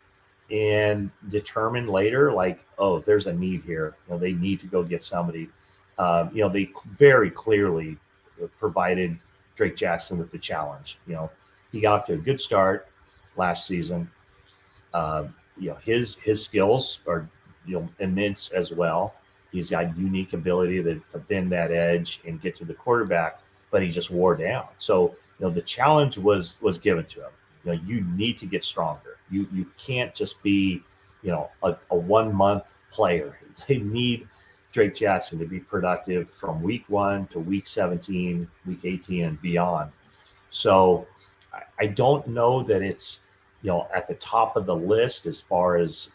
and determine later, like, oh, there's a need here. They need to go get somebody. They very clearly provided Drake Jackson with the challenge. He got off to a good start last season. His skills are immense as well. He's got unique ability to bend that edge and get to the quarterback, but he just wore down. So the challenge was given to him. You need to get stronger. You can't just be a 1 month player. They need Drake Jackson to be productive from week 1 to week 17, week 18, and beyond. So I don't know that it's at the top of the list as far as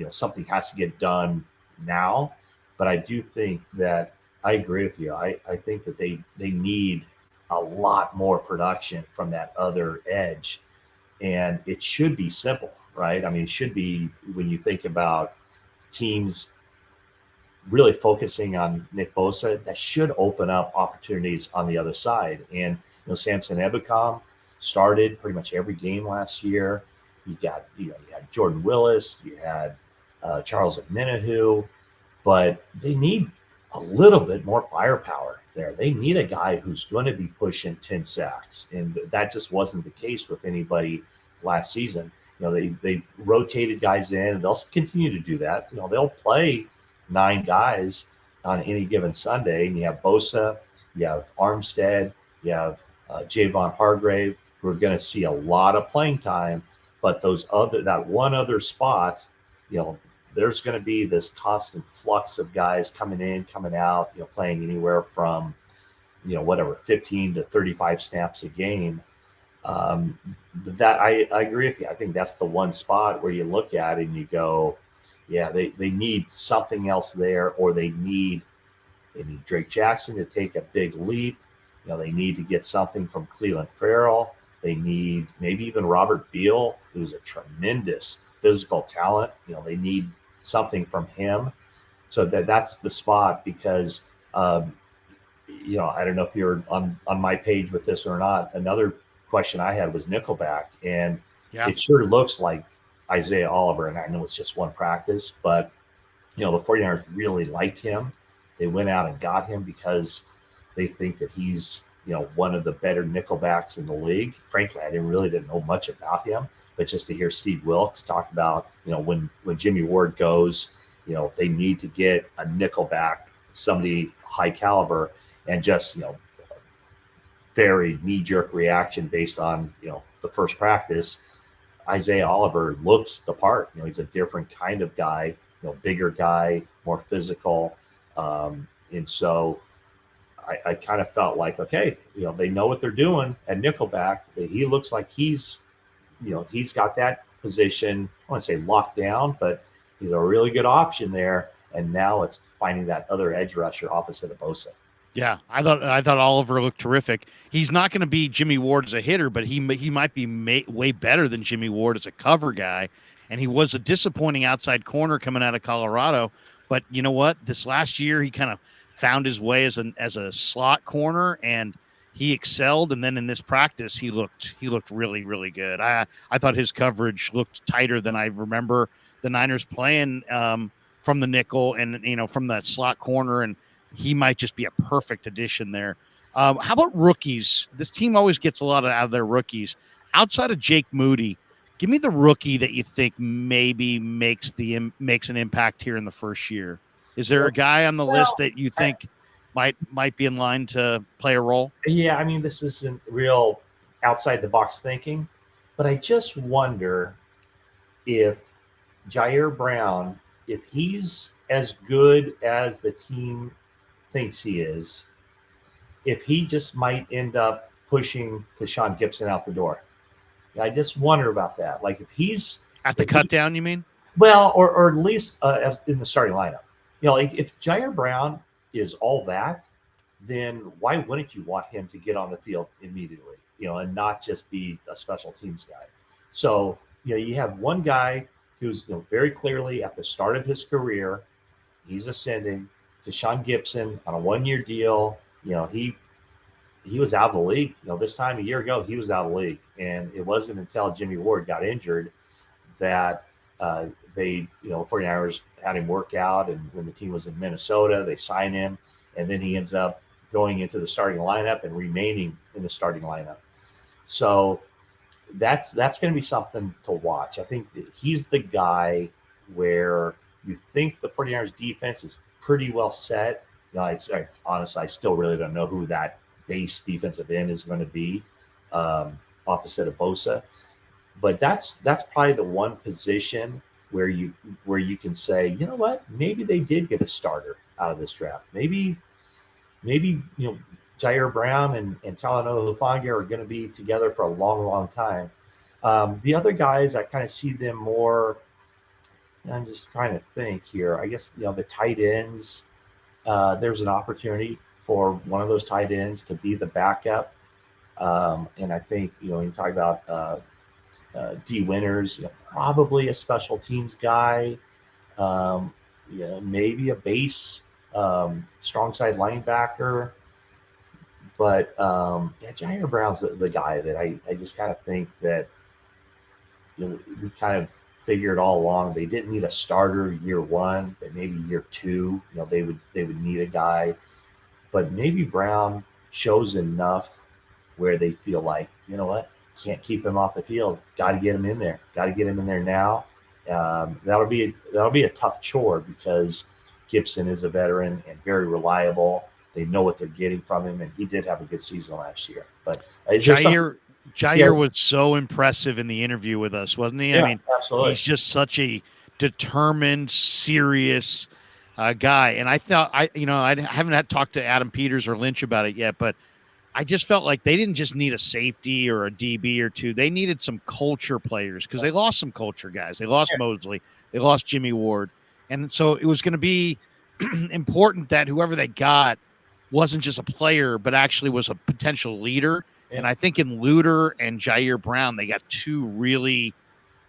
something has to get done now, but I do think that I agree with you. I think that they need a lot more production from that other edge, and it should be simple, right? I mean, it should be, when you think about teams really focusing on Nick Bosa, that should open up opportunities on the other side. And Samson Ebukam started pretty much every game last year. You had Jordan Willis, you had Charles Omenihu, but they need a little bit more firepower there. They need a guy who's going to be pushing 10 sacks, and that just wasn't the case with anybody last season. They rotated guys in, and they'll continue to do that. They'll play 9 guys on any given Sunday, and you have Bosa, you have Armstead, you have Javon Hargrave, who are going to see a lot of playing time. But that one other spot, there's going to be this constant flux of guys coming in, coming out, playing anywhere from, 15 to 35 snaps a game. That I agree with you. I think that's the one spot where you look at it and you go, yeah, they need something else there, or they need Drake Jackson to take a big leap. They need to get something from Cleveland Farrell. They need maybe even Robert Beal, who's a tremendous physical talent. They need something from him. So that's the spot, because, I don't know if you're on my page with this or not. Another question I had was Nickelback, and It sure looks like Isaiah Oliver, and I know it's just one practice, but, the 49ers really liked him. They went out and got him because they think that he's one of the better nickelbacks in the league. Frankly, I didn't know much about him, but just to hear Steve Wilkes talk about, when Jimmy Ward goes, they need to get a nickelback, somebody high caliber, and just, very knee-jerk reaction based on, the first practice. Isaiah Oliver looks the part. He's a different kind of guy, bigger guy, more physical. And so I kind of felt like, okay, they know what they're doing at nickelback. He looks like he's got that position, I want to say locked down, but he's a really good option there. And now it's finding that other edge rusher opposite of Bosa. Yeah, I thought Oliver looked terrific. He's not going to be Jimmy Ward as a hitter, but he might be way better than Jimmy Ward as a cover guy. And he was a disappointing outside corner coming out of Colorado. But you know what? This last year, he kind of found his way as a slot corner, and he excelled. And then in this practice, he looked really, really good. I thought his coverage looked tighter than I remember the Niners playing from the nickel and from that slot corner. And he might just be a perfect addition there. How about rookies? This team always gets a lot out of their rookies. Outside of Jake Moody, give me the rookie that you think maybe makes an impact here in the first year. Is there a guy on the list that you think might be in line to play a role? Yeah, I mean, this isn't real outside the box thinking, but I just wonder if Jair Brown, if he's as good as the team thinks he is, if he just might end up pushing Tashawn Gibson out the door. I just wonder about that. Like if he's at the cut down, you mean? Well, or at least as in the starting lineup. Like if Jair Brown is all that, then why wouldn't you want him to get on the field immediately, and not just be a special teams guy? So, you have one guy who's very clearly at the start of his career, he's ascending. Tashawn Gibson on a 1-year deal, he was out of the league. This time a year ago, he was out of the league. And it wasn't until Jimmy Ward got injured that they, 49ers had him work out. And when the team was in Minnesota, they signed him. And then he ends up going into the starting lineup and remaining in the starting lineup. So that's going to be something to watch. I think that he's the guy where you think the 49ers defense is pretty well set. Honestly, I still really don't know who that base defensive end is going to be opposite of Bosa. But that's probably the one position where you can say, you know what, maybe they did get a starter out of this draft. Maybe Jair Brown and Talanoa Hufanga are going to be together for a long, long time. The other guys, I kind of see them more. I'm just trying to think here. I guess the tight ends. There's an opportunity for one of those tight ends to be the backup, and I think when you talk about D Winters, probably a special teams guy. Maybe a base strong side linebacker. But Jair Brown's the guy that I just kind of think that we kind of figured all along they didn't need a starter year one, but maybe year two, they would need a guy. But maybe Brown shows enough where they feel like, you know what, can't keep him off the field. Got to get him in there. Got to get him in there now. That'll be a tough chore because Gibson is a veteran and very reliable. They know what they're getting from him, and he did have a good season last year. But Jair was so impressive in the interview with us, wasn't he? Yeah, I mean, absolutely. He's just such a determined, serious guy. And I thought I haven't had talked to Adam Peters or Lynch about it yet, but I just felt like they didn't just need a safety or a DB or two. They needed some culture players because they lost some culture guys. They lost Mosley. They lost Jimmy Ward. And so it was going to be important that whoever they got wasn't just a player, but actually was a potential leader. Yeah. And I think in Luter and Jair Brown, they got two really,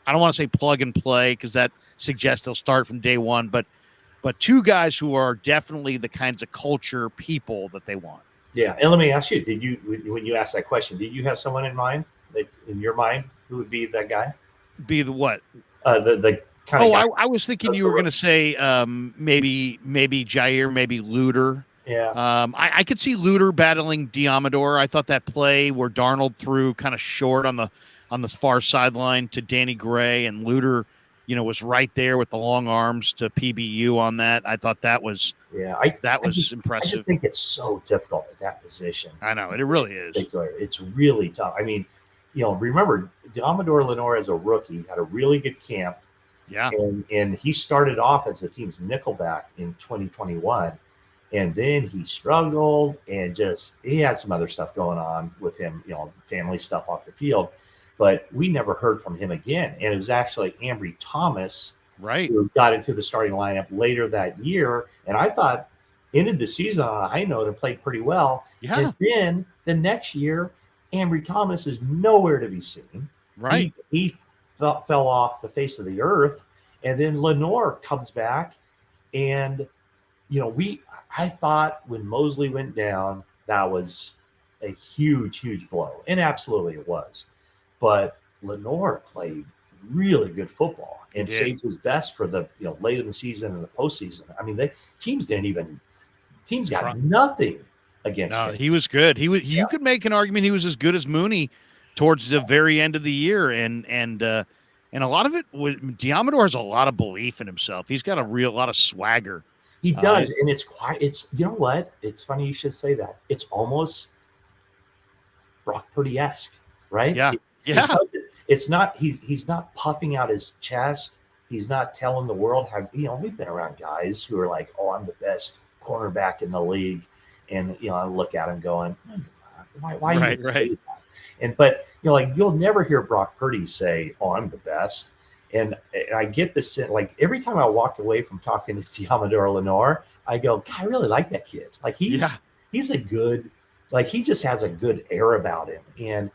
I don't want to say plug and play because that suggests they'll start from day one, but two guys who are definitely the kinds of culture people that they want. Yeah. And let me ask you, when you asked that question, did you have someone in mind that in your mind who would be that guy? Be the what? The kind of guy. I was thinking you were going to say maybe Jair, maybe Luter. Yeah. I could see Luter battling Diamador. I thought that play where Darnold threw kind of short on the far sideline to Danny Gray, and Luter, was right there with the long arms to PBU on that. I thought that was Yeah. I I just impressive. think it's so difficult at that position. I know it really is. It's really tough. I mean, remember Amador Lenore as a rookie had a really good camp, Yeah. and he started off as the team's nickelback in 2021, and then he struggled and just he had some other stuff going on with him, family stuff off the field, but we never heard from him again. And it was actually Ambry Thomas Right. who got into the starting lineup later that year, and I thought ended the season on a high note and played pretty well. Yeah. And then the next year, Ambry Thomas is nowhere to be seen. Right. He fell off the face of the earth, and then Lenore comes back, and I thought when Mosley went down, that was a huge blow, and absolutely it was. But Lenore played really good football and saved his best for the late in the season and the postseason. I mean, teams got nothing against him. He was good. You could make an argument he was as good as Mooney towards the very end of the year, and a lot of it was Diamador has a lot of belief in himself. He's got a lot of swagger. He does, and it's you know what? It's funny you should say that. It's almost Brock Purdy-esque, right? Yeah. It's not he's not puffing out his chest. He's not telling the world how we've been around guys who are like, oh, I'm the best cornerback in the league, and I look at him going, why you say that? But you'll never hear Brock Purdy say, oh, I'm the best. And I get this, like every time I walk away from talking to Diamador Lenore, I go, God, I really like that kid. Like he's a good, like he just has a good air about him. And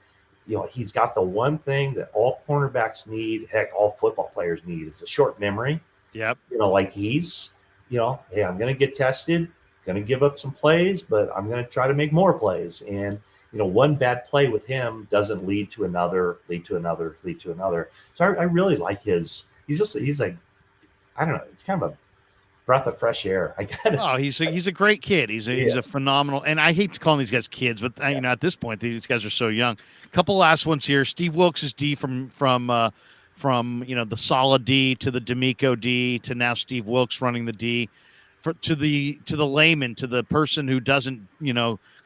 he's got the one thing that all cornerbacks need, heck, all football players need, is a short memory. Yep. Like he's, hey, I'm going to get tested, going to give up some plays, but I'm going to try to make more plays. And, one bad play with him doesn't lead to another. So I really like he's like, I don't know, it's kind of a breath of fresh air. He's a great kid. He's a phenomenal, and I hate to call these guys kids, but at this point these guys are so young. Couple last ones here. Steve Wilkes is D from the solid D to the D'Amico D to now Steve Wilkes running the D. To the layman, to the person who doesn't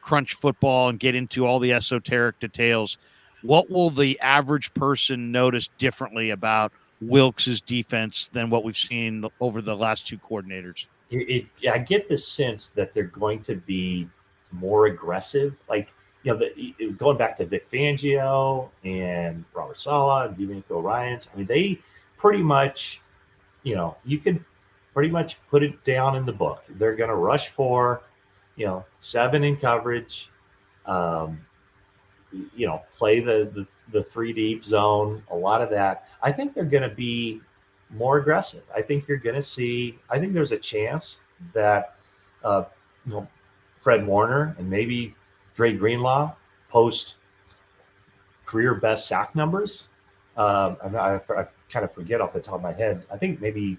crunch football and get into all the esoteric details, what will the average person notice differently about Wilkes' defense than what we've seen over the last two coordinators? I get the sense that they're going to be more aggressive, like going back to Vic Fangio and Robert Saleh and D'Amico Ryans. I mean, they pretty much, you could pretty much put it down in the book. They're going to rush for, 7 in coverage, play the 3 deep zone, a lot of that. I think they're going to be more aggressive. I think you're going to see, I think there's a chance that, Fred Warner and maybe Dre Greenlaw post career best sack numbers. I kind of forget off the top of my head. I think maybe,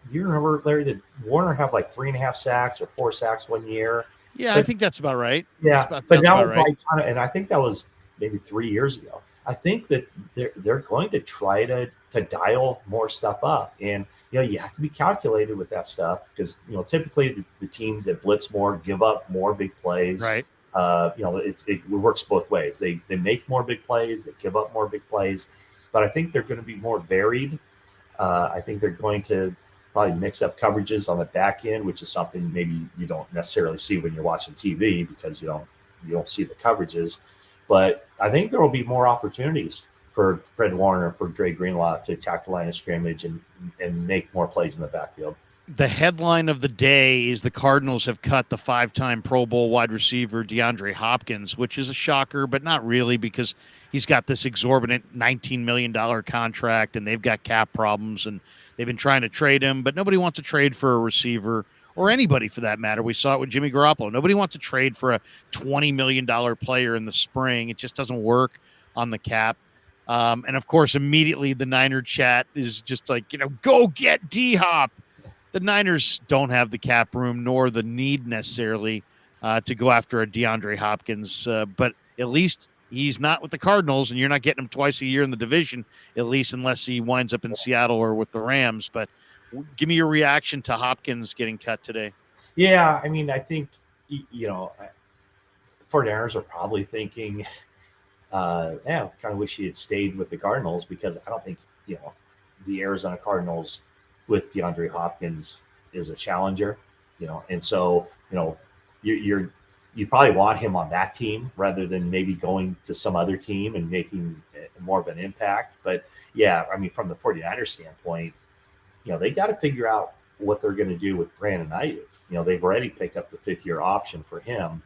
you remember, Larry, did Warner have like 3.5 sacks or 4 sacks one year? Yeah, I think that's about right. Yeah, but that was right. And I think that was maybe 3 years ago. I think that they're going to try to dial more stuff up, and you have to be calculated with that stuff because typically the teams that blitz more give up more big plays. Right. It works both ways. They make more big plays, they give up more big plays, but I think they're going to be more varied. I think they're going to probably mix up coverages on the back end, which is something maybe you don't necessarily see when you're watching TV because you don't see the coverages. But I think there will be more opportunities for Fred Warner, for Dre Greenlaw to attack the line of scrimmage and make more plays in the backfield. The headline of the day is the Cardinals have cut the 5-time Pro Bowl wide receiver DeAndre Hopkins, which is a shocker, but not really because he's got this exorbitant $19 million contract and they've got cap problems and they've been trying to trade him, but nobody wants to trade for a receiver or anybody for that matter. We saw it with Jimmy Garoppolo. Nobody wants to trade for a $20 million player in the spring. It just doesn't work on the cap. And of course, immediately the Niner chat is just like, go get D-Hop. the Niners don't have the cap room nor the need necessarily to go after a DeAndre Hopkins, but at least he's not with the Cardinals, and you're not getting him twice a year in the division, at least unless he winds up in Seattle or with the Rams. But give me your reaction to Hopkins getting cut today. Yeah, I mean, I think, 49ers are probably thinking, yeah, kind of wish he had stayed with the Cardinals, because I don't think, the Arizona Cardinals with DeAndre Hopkins is a challenger, and so, you probably want him on that team rather than maybe going to some other team and making more of an impact. But yeah, I mean, from the 49ers standpoint, they got to figure out what they're going to do with Brandon Ayuk. They've already picked up the 5th-year option for him.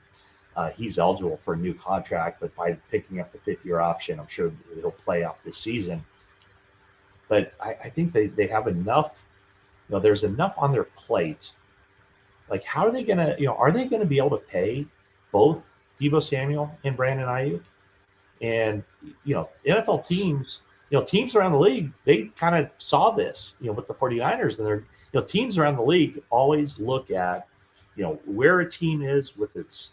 He's eligible for a new contract, but by picking up the 5th-year option, I'm sure it'll play out this season. But I think they have enough, there's enough on their plate. Like, how are they going to, are they going to be able to pay both Deebo Samuel and Brandon Ayuk? And, NFL teams, teams around the league, they kind of saw this, with the 49ers, and they're, teams around the league always look at, where a team is with its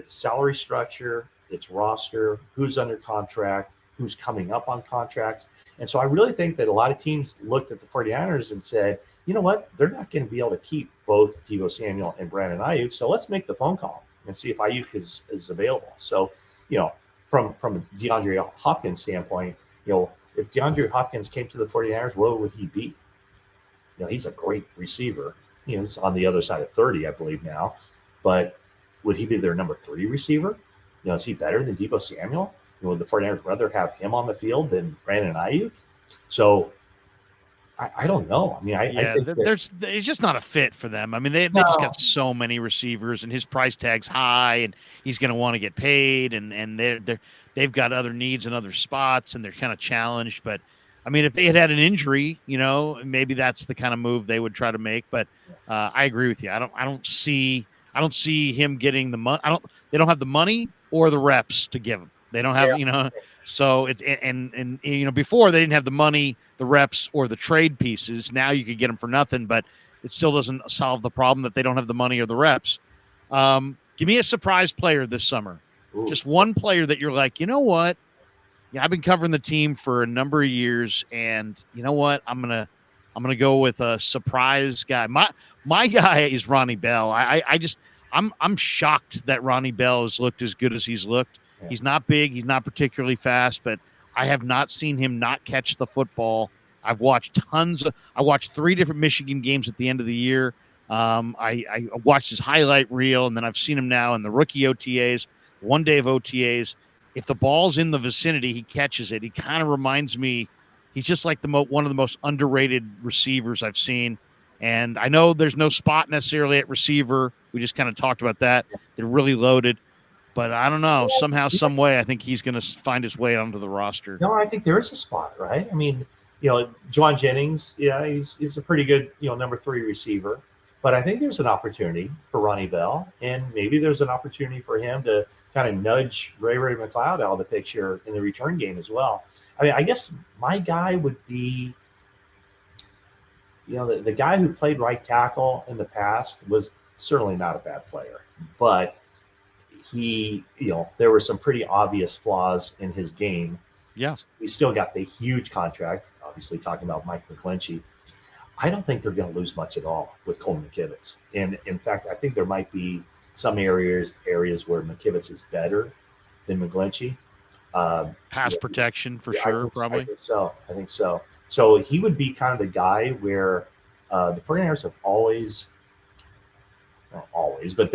salary structure, its roster, who's under contract, who's coming up on contracts. And so I really think that a lot of teams looked at the 49ers and said, you know what, they're not going to be able to keep both Deebo Samuel and Brandon Ayuk, so let's make the phone call and see if Ayuk is available. So, from a DeAndre Hopkins standpoint, if DeAndre Hopkins came to the 49ers, what would he be? He's a great receiver. He's on the other side of 30, I believe now. But would he be their number 3 receiver? Is he better than Deebo Samuel? Would the 49ers rather have him on the field than Brandon Ayuk? So I don't know. I mean, I think it's just not a fit for them. I mean, they just got so many receivers, and his price tag's high, and he's going to want to get paid, and they've got other needs in other spots, and they're kind of challenged. But I mean, if they had an injury, maybe that's the kind of move they would try to make. But I agree with you. I don't see him getting the money. They don't have the money or the reps to give him. They don't have, so it's, and before they didn't have the money, the reps, or the trade pieces. Now you could get them for nothing, but it still doesn't solve the problem that they don't have the money or the reps. Give me a surprise player this summer. Ooh. Just one player that you're like, you know what? Yeah, I've been covering the team for a number of years, and you know what? I'm gonna go with a surprise guy. My guy is Ronnie Bell. I'm shocked that Ronnie Bell has looked as good as he's looked. Yeah. He's not big, he's not particularly fast, but I have not seen him not catch the football. I watched 3 different Michigan games at the end of the year. I watched his highlight reel, and then I've seen him now in the rookie OTAs, one day of OTAs. If the ball's in the vicinity, he catches it. He kind of reminds me, he's just like one of the most underrated receivers I've seen. And I know there's no spot necessarily at receiver. We just kind of talked about that. They're really loaded. But I don't know. Somehow, some way, I think he's going to find his way onto the roster. No, I think there is a spot, right? I mean, Juwan Jennings, he's a pretty good, number 3 receiver. But I think there's an opportunity for Ronnie Bell, and maybe there's an opportunity for him to kind of nudge Ray McCloud out of the picture in the return game as well. I mean, I guess my guy would be, the guy who played right tackle in the past was certainly not a bad player, but he, there were some pretty obvious flaws in his game. Yes. He still got the huge contract, obviously talking about Mike McGlinchey. I don't think they're going to lose much at all with Colton McKivitz. And in fact, I think there might be some areas where McKivitz is better than McGlinchey. Pass protection for sure, probably. I think so. So he would be kind of the guy where the 49ers have but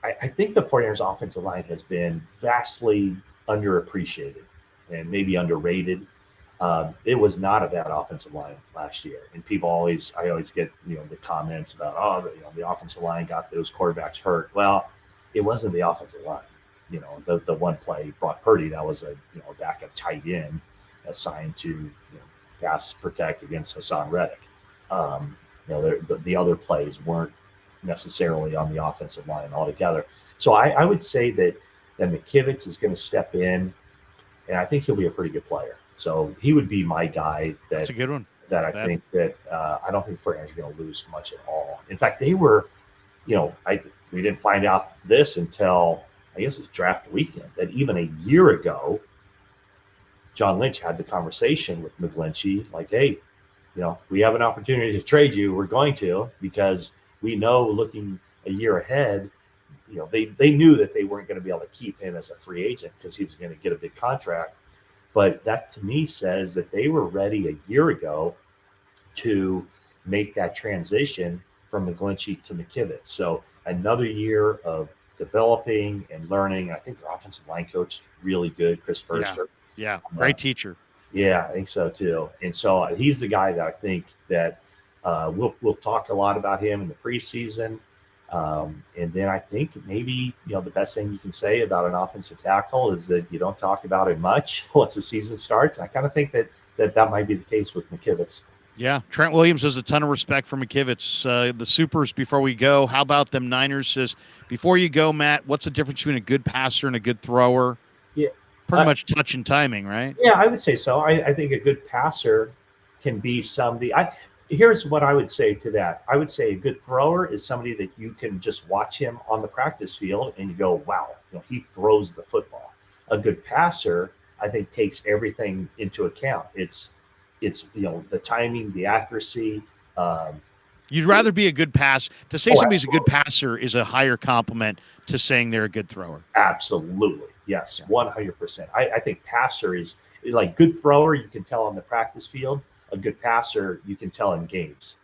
I think the 49ers offensive line has been vastly underappreciated and maybe underrated. It was not a bad offensive line last year, and I always get the comments about the offensive line got those quarterbacks hurt. Well, it wasn't the offensive line. The one play Brock Purdy, that was a backup tight end assigned to pass protect against Hassan Reddick. The other plays weren't necessarily on the offensive line altogether. So I would say that McKivitz is going to step in, and I think he'll be a pretty good player. So he would be my guy. That's a good one. that I think that I don't think 49ers are going to lose much at all. In fact, they were, we didn't find out this until I guess it was draft weekend, that even a year ago, John Lynch had the conversation with McGlinchey, like, hey, we have an opportunity to trade you. We're going to, because we know looking a year ahead, they knew that they weren't going to be able to keep him as a free agent because he was going to get a big contract. But that to me says that they were ready a year ago to make that transition from McGlinchey to McKivitz. So another year of developing and learning. I think their offensive line coach is really good, Chris Furster. Yeah, great teacher. Yeah, I think so too. And so he's the guy that I think that we'll talk a lot about him in the preseason. And then I think maybe, the best thing you can say about an offensive tackle is that you don't talk about it much once the season starts. I kind of think that might be the case with McKivitz. Yeah, Trent Williams has a ton of respect for McKivitz. The Supers, before we go, how about them Niners? Says, before you go, Matt, what's the difference between a good passer and a good thrower? Yeah. Pretty much touch and timing, right? Yeah, I would say so. I think a good passer can be somebody. Here's what I would say to that. I would say a good thrower is somebody that you can just watch him on the practice field and you go, wow, he throws the football. A good passer, I think, takes everything into account. It's the timing, the accuracy. You'd rather be a good pass. To say somebody's a good passer is a higher compliment to saying they're a good thrower. Absolutely. Yes, 100%. I think passer is like good thrower. You can tell on the practice field. A good passer, you can tell in games.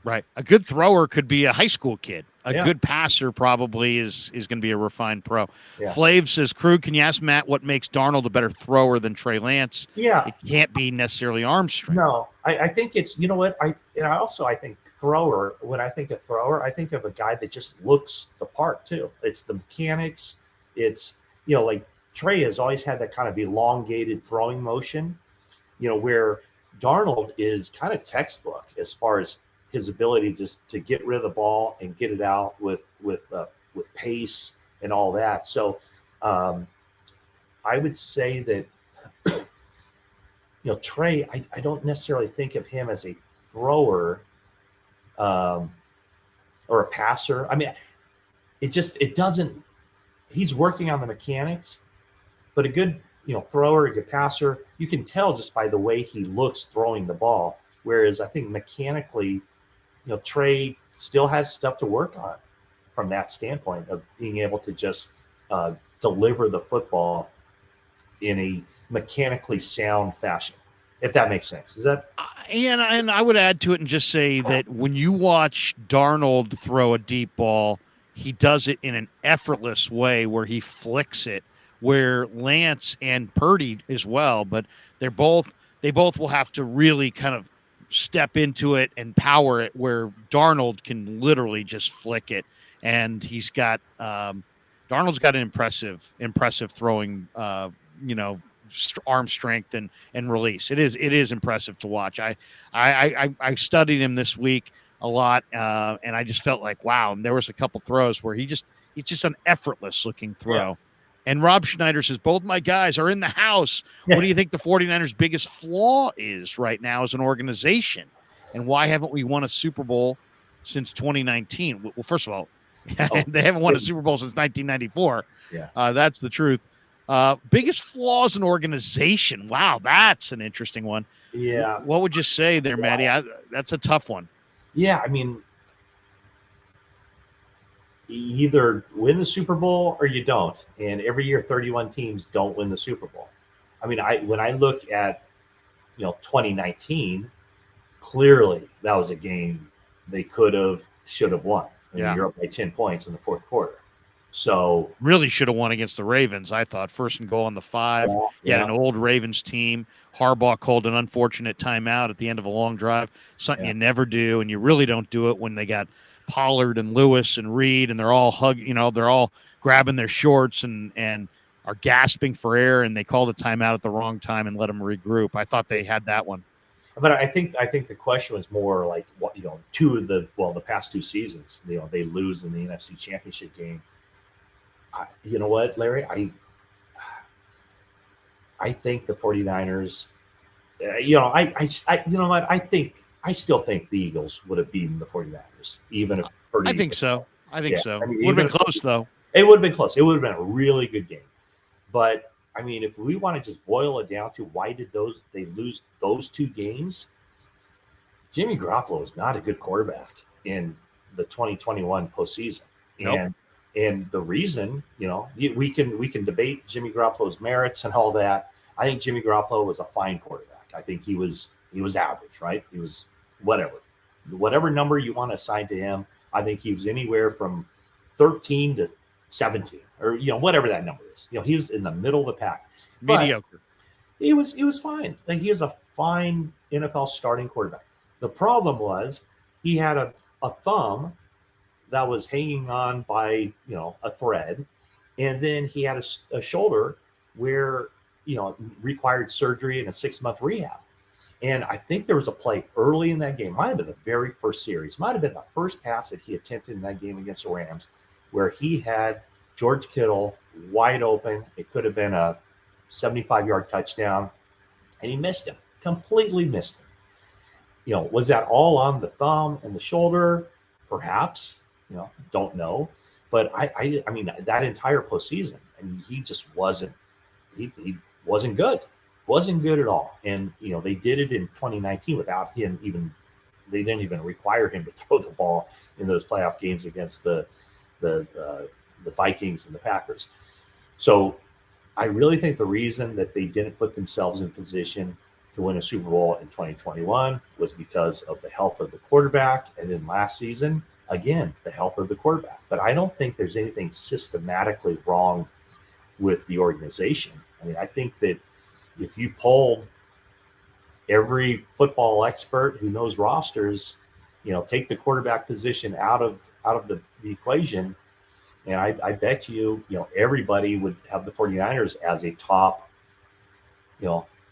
Right. A good thrower could be a high school kid. A good passer probably is going to be a refined pro. Yeah. Flav says, Krug, can you ask Matt what makes Darnold a better thrower than Trey Lance? Yeah. It can't be necessarily arm strength. No, I think it's, I think thrower, when I think of thrower, I think of a guy that just looks the part too. It's the mechanics. It's, like Trey has always had that kind of elongated throwing motion, where Darnold is kind of textbook as far as his ability just to get rid of the ball and get it out with pace and all that. So I would say that, Trey, I don't necessarily think of him as a thrower or a passer. I mean, it doesn't, he's working on the mechanics, but a good, thrower, a good passer, you can tell just by the way he looks throwing the ball. Whereas I think mechanically, Trey still has stuff to work on from that standpoint of being able to just deliver the football in a mechanically sound fashion, if that makes sense. Is that? And I would add to it and just say that when you watch Darnold throw a deep ball, he does it in an effortless way where he flicks it, where Lance and Purdy as well, but they both will have to really kind of step into it and power it, where Darnold can literally just flick it. And he's got Darnold's got an impressive throwing, arm strength and release. It is impressive to watch. I studied him this week a lot, and I just felt like, wow. And there was a couple throws where he's just an effortless looking throw. Yeah. And Rob Schneider says, both my guys are in the house. Yeah. What do you think the 49ers' biggest flaw is right now as an organization? And why haven't we won a Super Bowl since 2019? Well, first of all, they haven't won a Super Bowl since 1994. Yeah. That's the truth. Biggest flaws in organization. Wow, that's an interesting one. Yeah. What would you say there, Matty? That's a tough one. Yeah, I mean, you either win the Super Bowl or you don't. And every year, 31 teams don't win the Super Bowl. I mean, when I look at, 2019, clearly that was a game they should have won. You're up by 10 points in the fourth quarter. So really should have won against the Ravens, I thought. First and goal on the 5. You had an old Ravens team. Harbaugh called an unfortunate timeout at the end of a long drive, something you never do, and you really don't do it when they got Pollard and Lewis and Reed, and they're all they're all grabbing their shorts and are gasping for air, and they called a timeout at the wrong time and let them regroup. I thought they had that one. But I think the question was more like, what, the past 2 seasons, they lose in the NFC Championship game. You know what, Larry? I think the 49ers you know what? I still think the Eagles would have beaten the 49ers, even if I Purdy. think so. I think Yeah, so. I mean, Would even have if been close though. it would have been close. It would have been a really good game. But I mean, if we want to just boil it down to why did they lose those two games? Jimmy Garoppolo is not a good quarterback in the 2021 postseason, Nope. and the reason, we can debate Jimmy Garoppolo's merits and all that. I think Jimmy Garoppolo was a fine quarterback. I think he was average, right? He was whatever number you want to assign to him. I think he was anywhere from 13 to 17, or whatever that number is. He was in the middle of the pack, but Mediocre. he was fine. Like, he was a fine NFL starting quarterback. The problem was he had a thumb that was hanging on by a thread, and then he had a shoulder where required surgery and a 6-month rehab. And I think there was a play early in that game, might have been the very first series, might have been the first pass that he attempted in that game against the Rams, where he had George Kittle wide open. It could have been a 75-yard touchdown, and he missed him, completely missed him. Was that all on the thumb and the shoulder? Perhaps, don't know. But I mean, that entire postseason, I mean, he just wasn't, he wasn't good, wasn't good at all. And, they did it in 2019 without him even, they didn't even require him to throw the ball in those playoff games against the Vikings and the Packers. So I really think the reason that they didn't put themselves in position to win a Super Bowl in 2021 was because of the health of the quarterback. And then last season, again, the health of the quarterback. But I don't think there's anything systematically wrong with the organization. I mean, I think that if you polled every football expert who knows rosters, take the quarterback position out of the equation, and I bet everybody would have the 49ers as a top,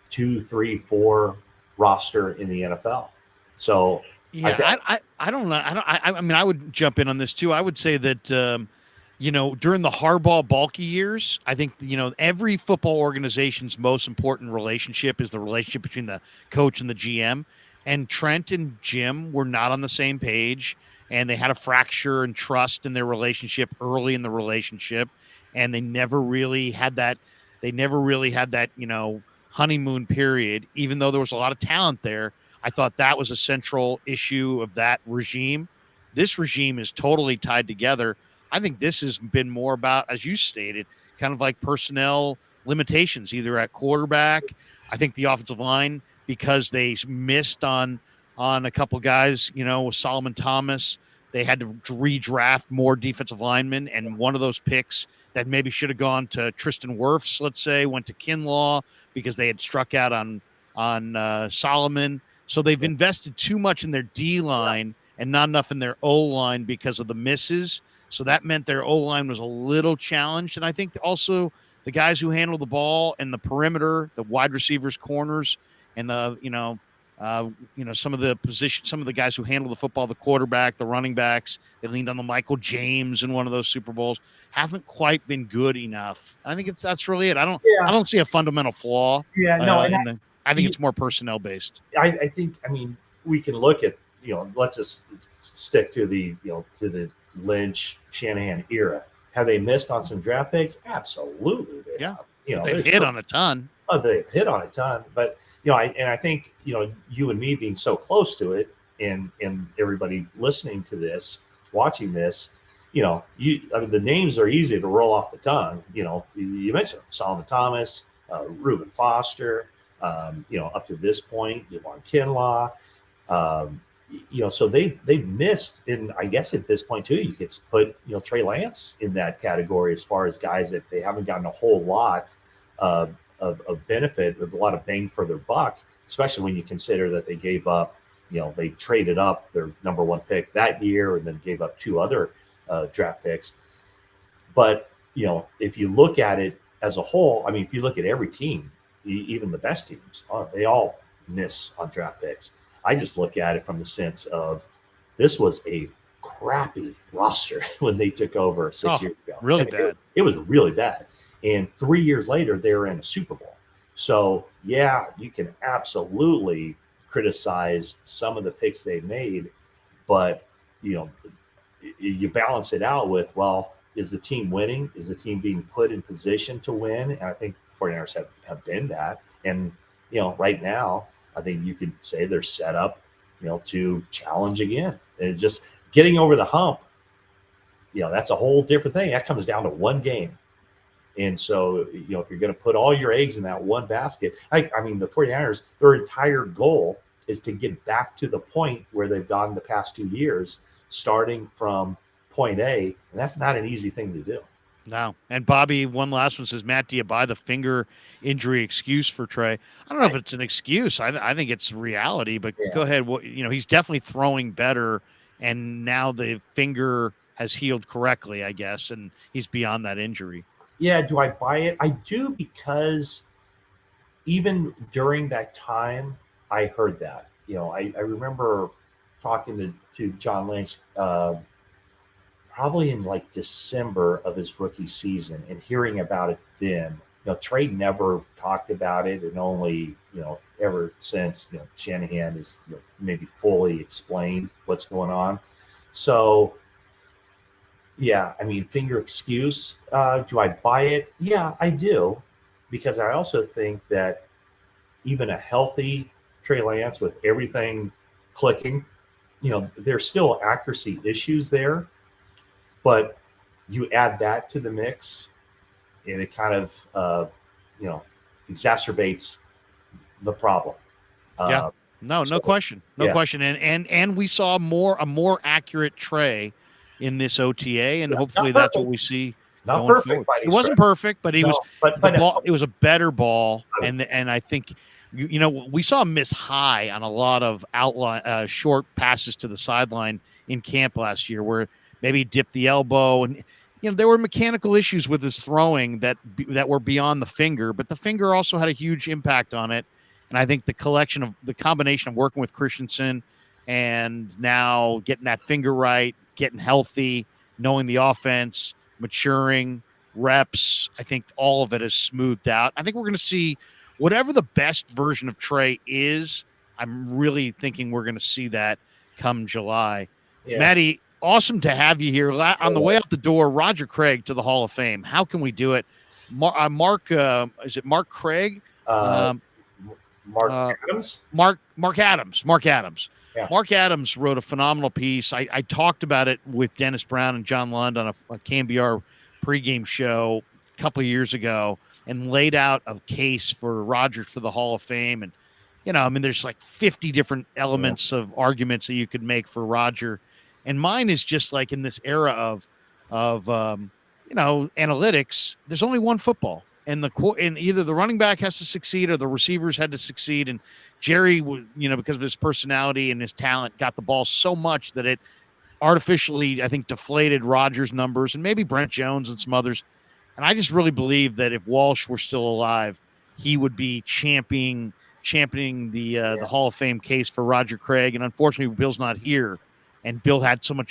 2, 3, 4 roster in the NFL. So yeah, I don't know. I mean, I would jump in on this too. I would say that during the Harbaugh bulky years, I think every football organization's most important relationship is the relationship between the coach and the GM. And Trent and Jim were not on the same page, and they had a fracture in trust in their relationship early in the relationship, and they never really had that. They never really had that honeymoon period, even though there was a lot of talent there. I thought that was a central issue of that regime. This regime is totally tied together. I think this has been more about, as you stated, kind of like personnel limitations, either at quarterback. I think the offensive line, because they missed on a couple guys, with Solomon Thomas, they had to redraft more defensive linemen, and one of those picks that maybe should have gone to Tristan Wirfs, let's say, went to Kinlaw because they had struck out on Solomon. So they've invested too much in their D line and not enough in their O line because of the misses. So that meant their O line was a little challenged. And I think also the guys who handle the ball and the perimeter, the wide receivers, corners, and the some of the position, some of the guys who handle the football, the quarterback, the running backs, they leaned on the Michael James in one of those Super Bowls, haven't quite been good enough. And I think that's really it. I don't see a fundamental flaw. Yeah, no, and I think it's more personnel based. I think, I mean, we can look at, let's just stick to the Lynch Shanahan era. Have they missed on some draft picks? Absolutely. They have. They've hit on a ton. Oh, they've hit on a ton. But, I think, you and me being so close to it, and everybody listening to this, watching this, I mean, the names are easy to roll off the tongue. You mentioned them, Solomon Thomas, Reuben Foster, up to this point, Javon Kinlaw. So they've missed, and I guess at this point too, you could put Trey Lance in that category as far as guys that they haven't gotten a whole lot of benefit, with a lot of bang for their buck, especially when you consider that they gave up, they traded up their number 1 pick that year and then gave up 2 other draft picks. But if you look at it as a whole, I mean, if you look at every team, even the best teams, they all miss on draft picks. I just look at it from the sense of this was a crappy roster when they took over 6 years ago. Really bad. It was really bad. And 3 years later, they were in a Super Bowl. So yeah, you can absolutely criticize some of the picks they made, but you know, you balance it out with, well, is the team winning? Is the team being put in position to win? And I think 49ers have been that. And, right now, I think you could say they're set up, to challenge again. And just getting over the hump, that's a whole different thing. That comes down to one game. And so, if you're going to put all your eggs in that one basket, I mean, the 49ers, their entire goal is to get back to the point where they've gone the past 2 years, starting from point A. And that's not an easy thing to do. No. And Bobby, one last one says, Matt, do you buy the finger injury excuse for Trey? I don't know if it's an excuse. I think it's reality, but go ahead. Well, he's definitely throwing better. And now the finger has healed correctly, I guess. And he's beyond that injury. Yeah. Do I buy it? I do, because even during that time, I heard that. I remember talking to John Lynch, probably in like December of his rookie season, and hearing about it then. Trey never talked about it, and only, ever since, Shanahan has maybe fully explained what's going on. So, yeah, I mean, finger excuse. Do I buy it? Yeah, I do, because I also think that even a healthy Trey Lance with everything clicking, there's still accuracy issues there. But you add that to the mix, and it kind of, exacerbates the problem. Yeah, no question, no question. And we saw a more accurate Trey in this OTA, and hopefully that's what we see. Not perfect. It wasn't perfect, but he was. The ball, it was a better ball, and I think. We saw him miss high on a lot of outline short passes to the sideline in camp last year, where maybe he dipped the elbow, and there were mechanical issues with his throwing that were beyond the finger, but the finger also had a huge impact on it. And I think the combination of working with Christensen and now getting that finger right, getting healthy, knowing the offense, maturing, reps, I think all of it is smoothed out. I think we're going to see whatever the best version of Trey is. I'm really thinking we're going to see that come July. Yeah. Maddie, awesome to have you here. On the way out the door, Roger Craig to the Hall of Fame. How can we do it? Mark, is it Mark Craig? Mark Adams? Mark Adams. Yeah. Mark Adams wrote a phenomenal piece. I talked about it with Dennis Brown and John Lund on a KMBR pregame show a couple of years ago, and laid out a case for Roger for the Hall of Fame. And, there's like 50 different elements of arguments that you could make for Roger. And mine is just like, in this era of analytics, there's only one football, and either the running back has to succeed or the receivers had to succeed. And Jerry would, because of his personality and his talent, got the ball so much that it artificially, I think, deflated Rodgers' numbers, and maybe Brent Jones and some others. And I just really believe that if Walsh were still alive, he would be championing the Hall of Fame case for Roger Craig. And unfortunately, Bill's not here, and Bill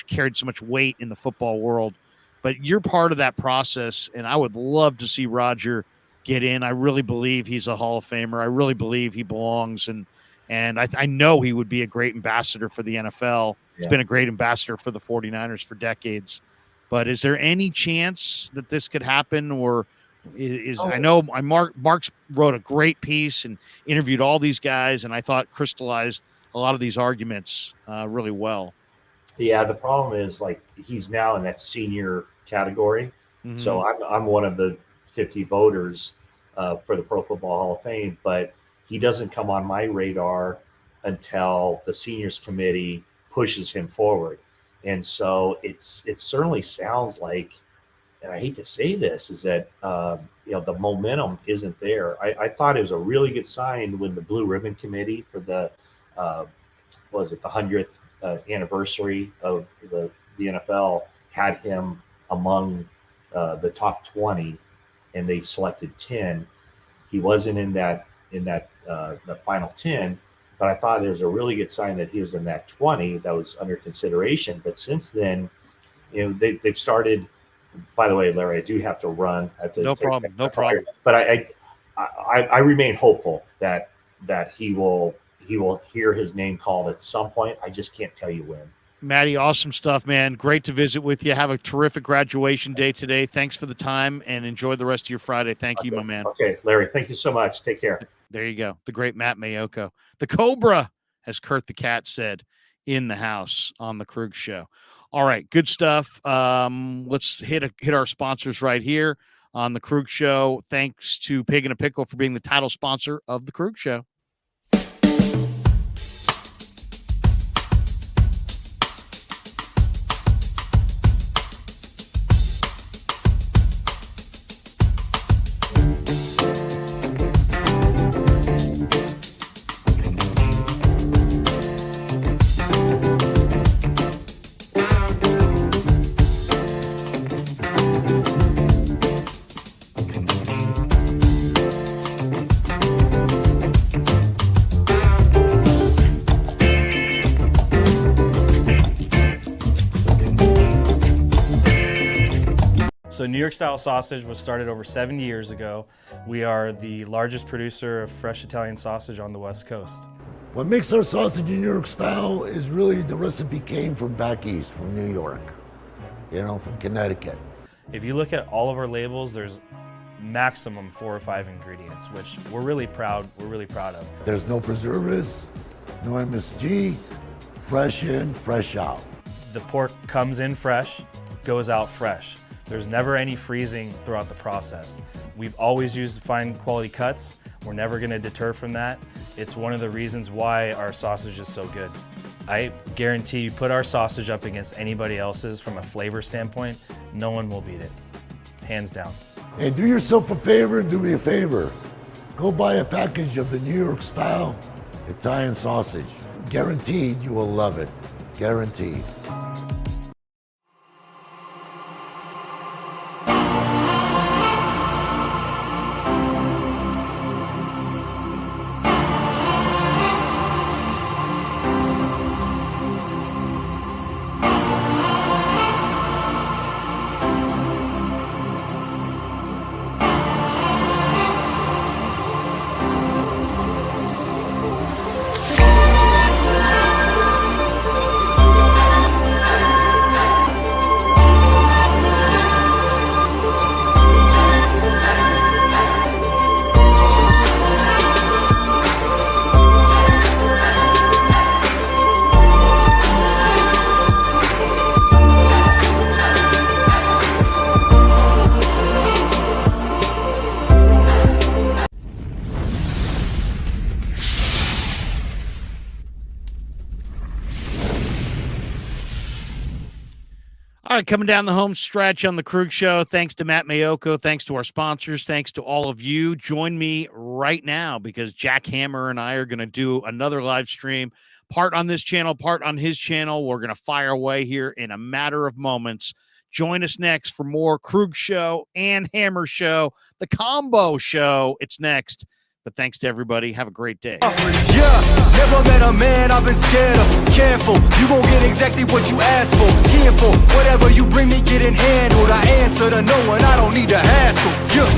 carried so much weight in the football world. But you're part of that process, and I would love to see Roger get in. I really believe he's a Hall of Famer. I really believe he belongs, and I know he would be a great ambassador for the NFL. He's been a great ambassador for the 49ers for decades. But is there any chance that this could happen, or I know Mark's wrote a great piece and interviewed all these guys, and I thought crystallized a lot of these arguments really well. Yeah, the problem is, like, he's now in that senior category. Mm-hmm. So I'm one of the 50 voters for the Pro Football Hall of Fame, but he doesn't come on my radar until the seniors committee pushes him forward. And so it certainly sounds like, and I hate to say this, is that the momentum isn't there. I thought it was a really good sign when the Blue Ribbon Committee for the the 100th anniversary of the NFL had him among the top 20, and they selected 10. He wasn't in the final 10. But I thought it was a really good sign that he was in that 20 that was under consideration. But since then, they've started. By the way, Larry, I do have to run. No problem. But I remain hopeful that he will hear his name called at some point. I just can't tell you when. Matty, awesome stuff, man. Great to visit with you. Have a terrific graduation day today. Thanks for the time, and enjoy the rest of your Friday. Thank you, my man. Okay, Larry, thank you so much. Take care. There you go. The great Matt Maiocco. The Cobra, as Kurt the Cat said, in the house on the Krug Show. All right, good stuff. Let's hit our sponsors right here on the Krug Show. Thanks to Pig and a Pickle for being the title sponsor of the Krug Show. So New York style sausage was started over 7 years ago. We are the largest producer of fresh Italian sausage on the West Coast. What makes our sausage in New York style is really the recipe came from back east, from New York, from Connecticut. If you look at all of our labels, there's maximum 4 or 5 ingredients, which we're really proud of. There's no preservatives, no MSG, fresh in, fresh out. The pork comes in fresh, goes out fresh. There's never any freezing throughout the process. We've always used fine quality cuts. We're never gonna deter from that. It's one of the reasons why our sausage is so good. I guarantee you put our sausage up against anybody else's from a flavor standpoint, no one will beat it, hands down. And do yourself a favor and do me a favor. Go buy a package of the New York style Italian sausage. Guaranteed you will love it, guaranteed. All right, coming down the home stretch on the Krug Show. Thanks to Matt Maiocco. Thanks to our sponsors. Thanks to all of you. Join me right now because Jack Hammer and I are going to do another live stream, part on this channel, part on his channel. We're going to fire away here in a matter of moments. Join us next for more Krug Show and Hammer Show, the combo show. It's next. But thanks to everybody. Have a great day. Yeah, never met a man I've been scared of. Careful, you won't get exactly what you asked for. Careful, whatever you bring me getting handled. I answer to no one, I don't need to hassle. Yeah.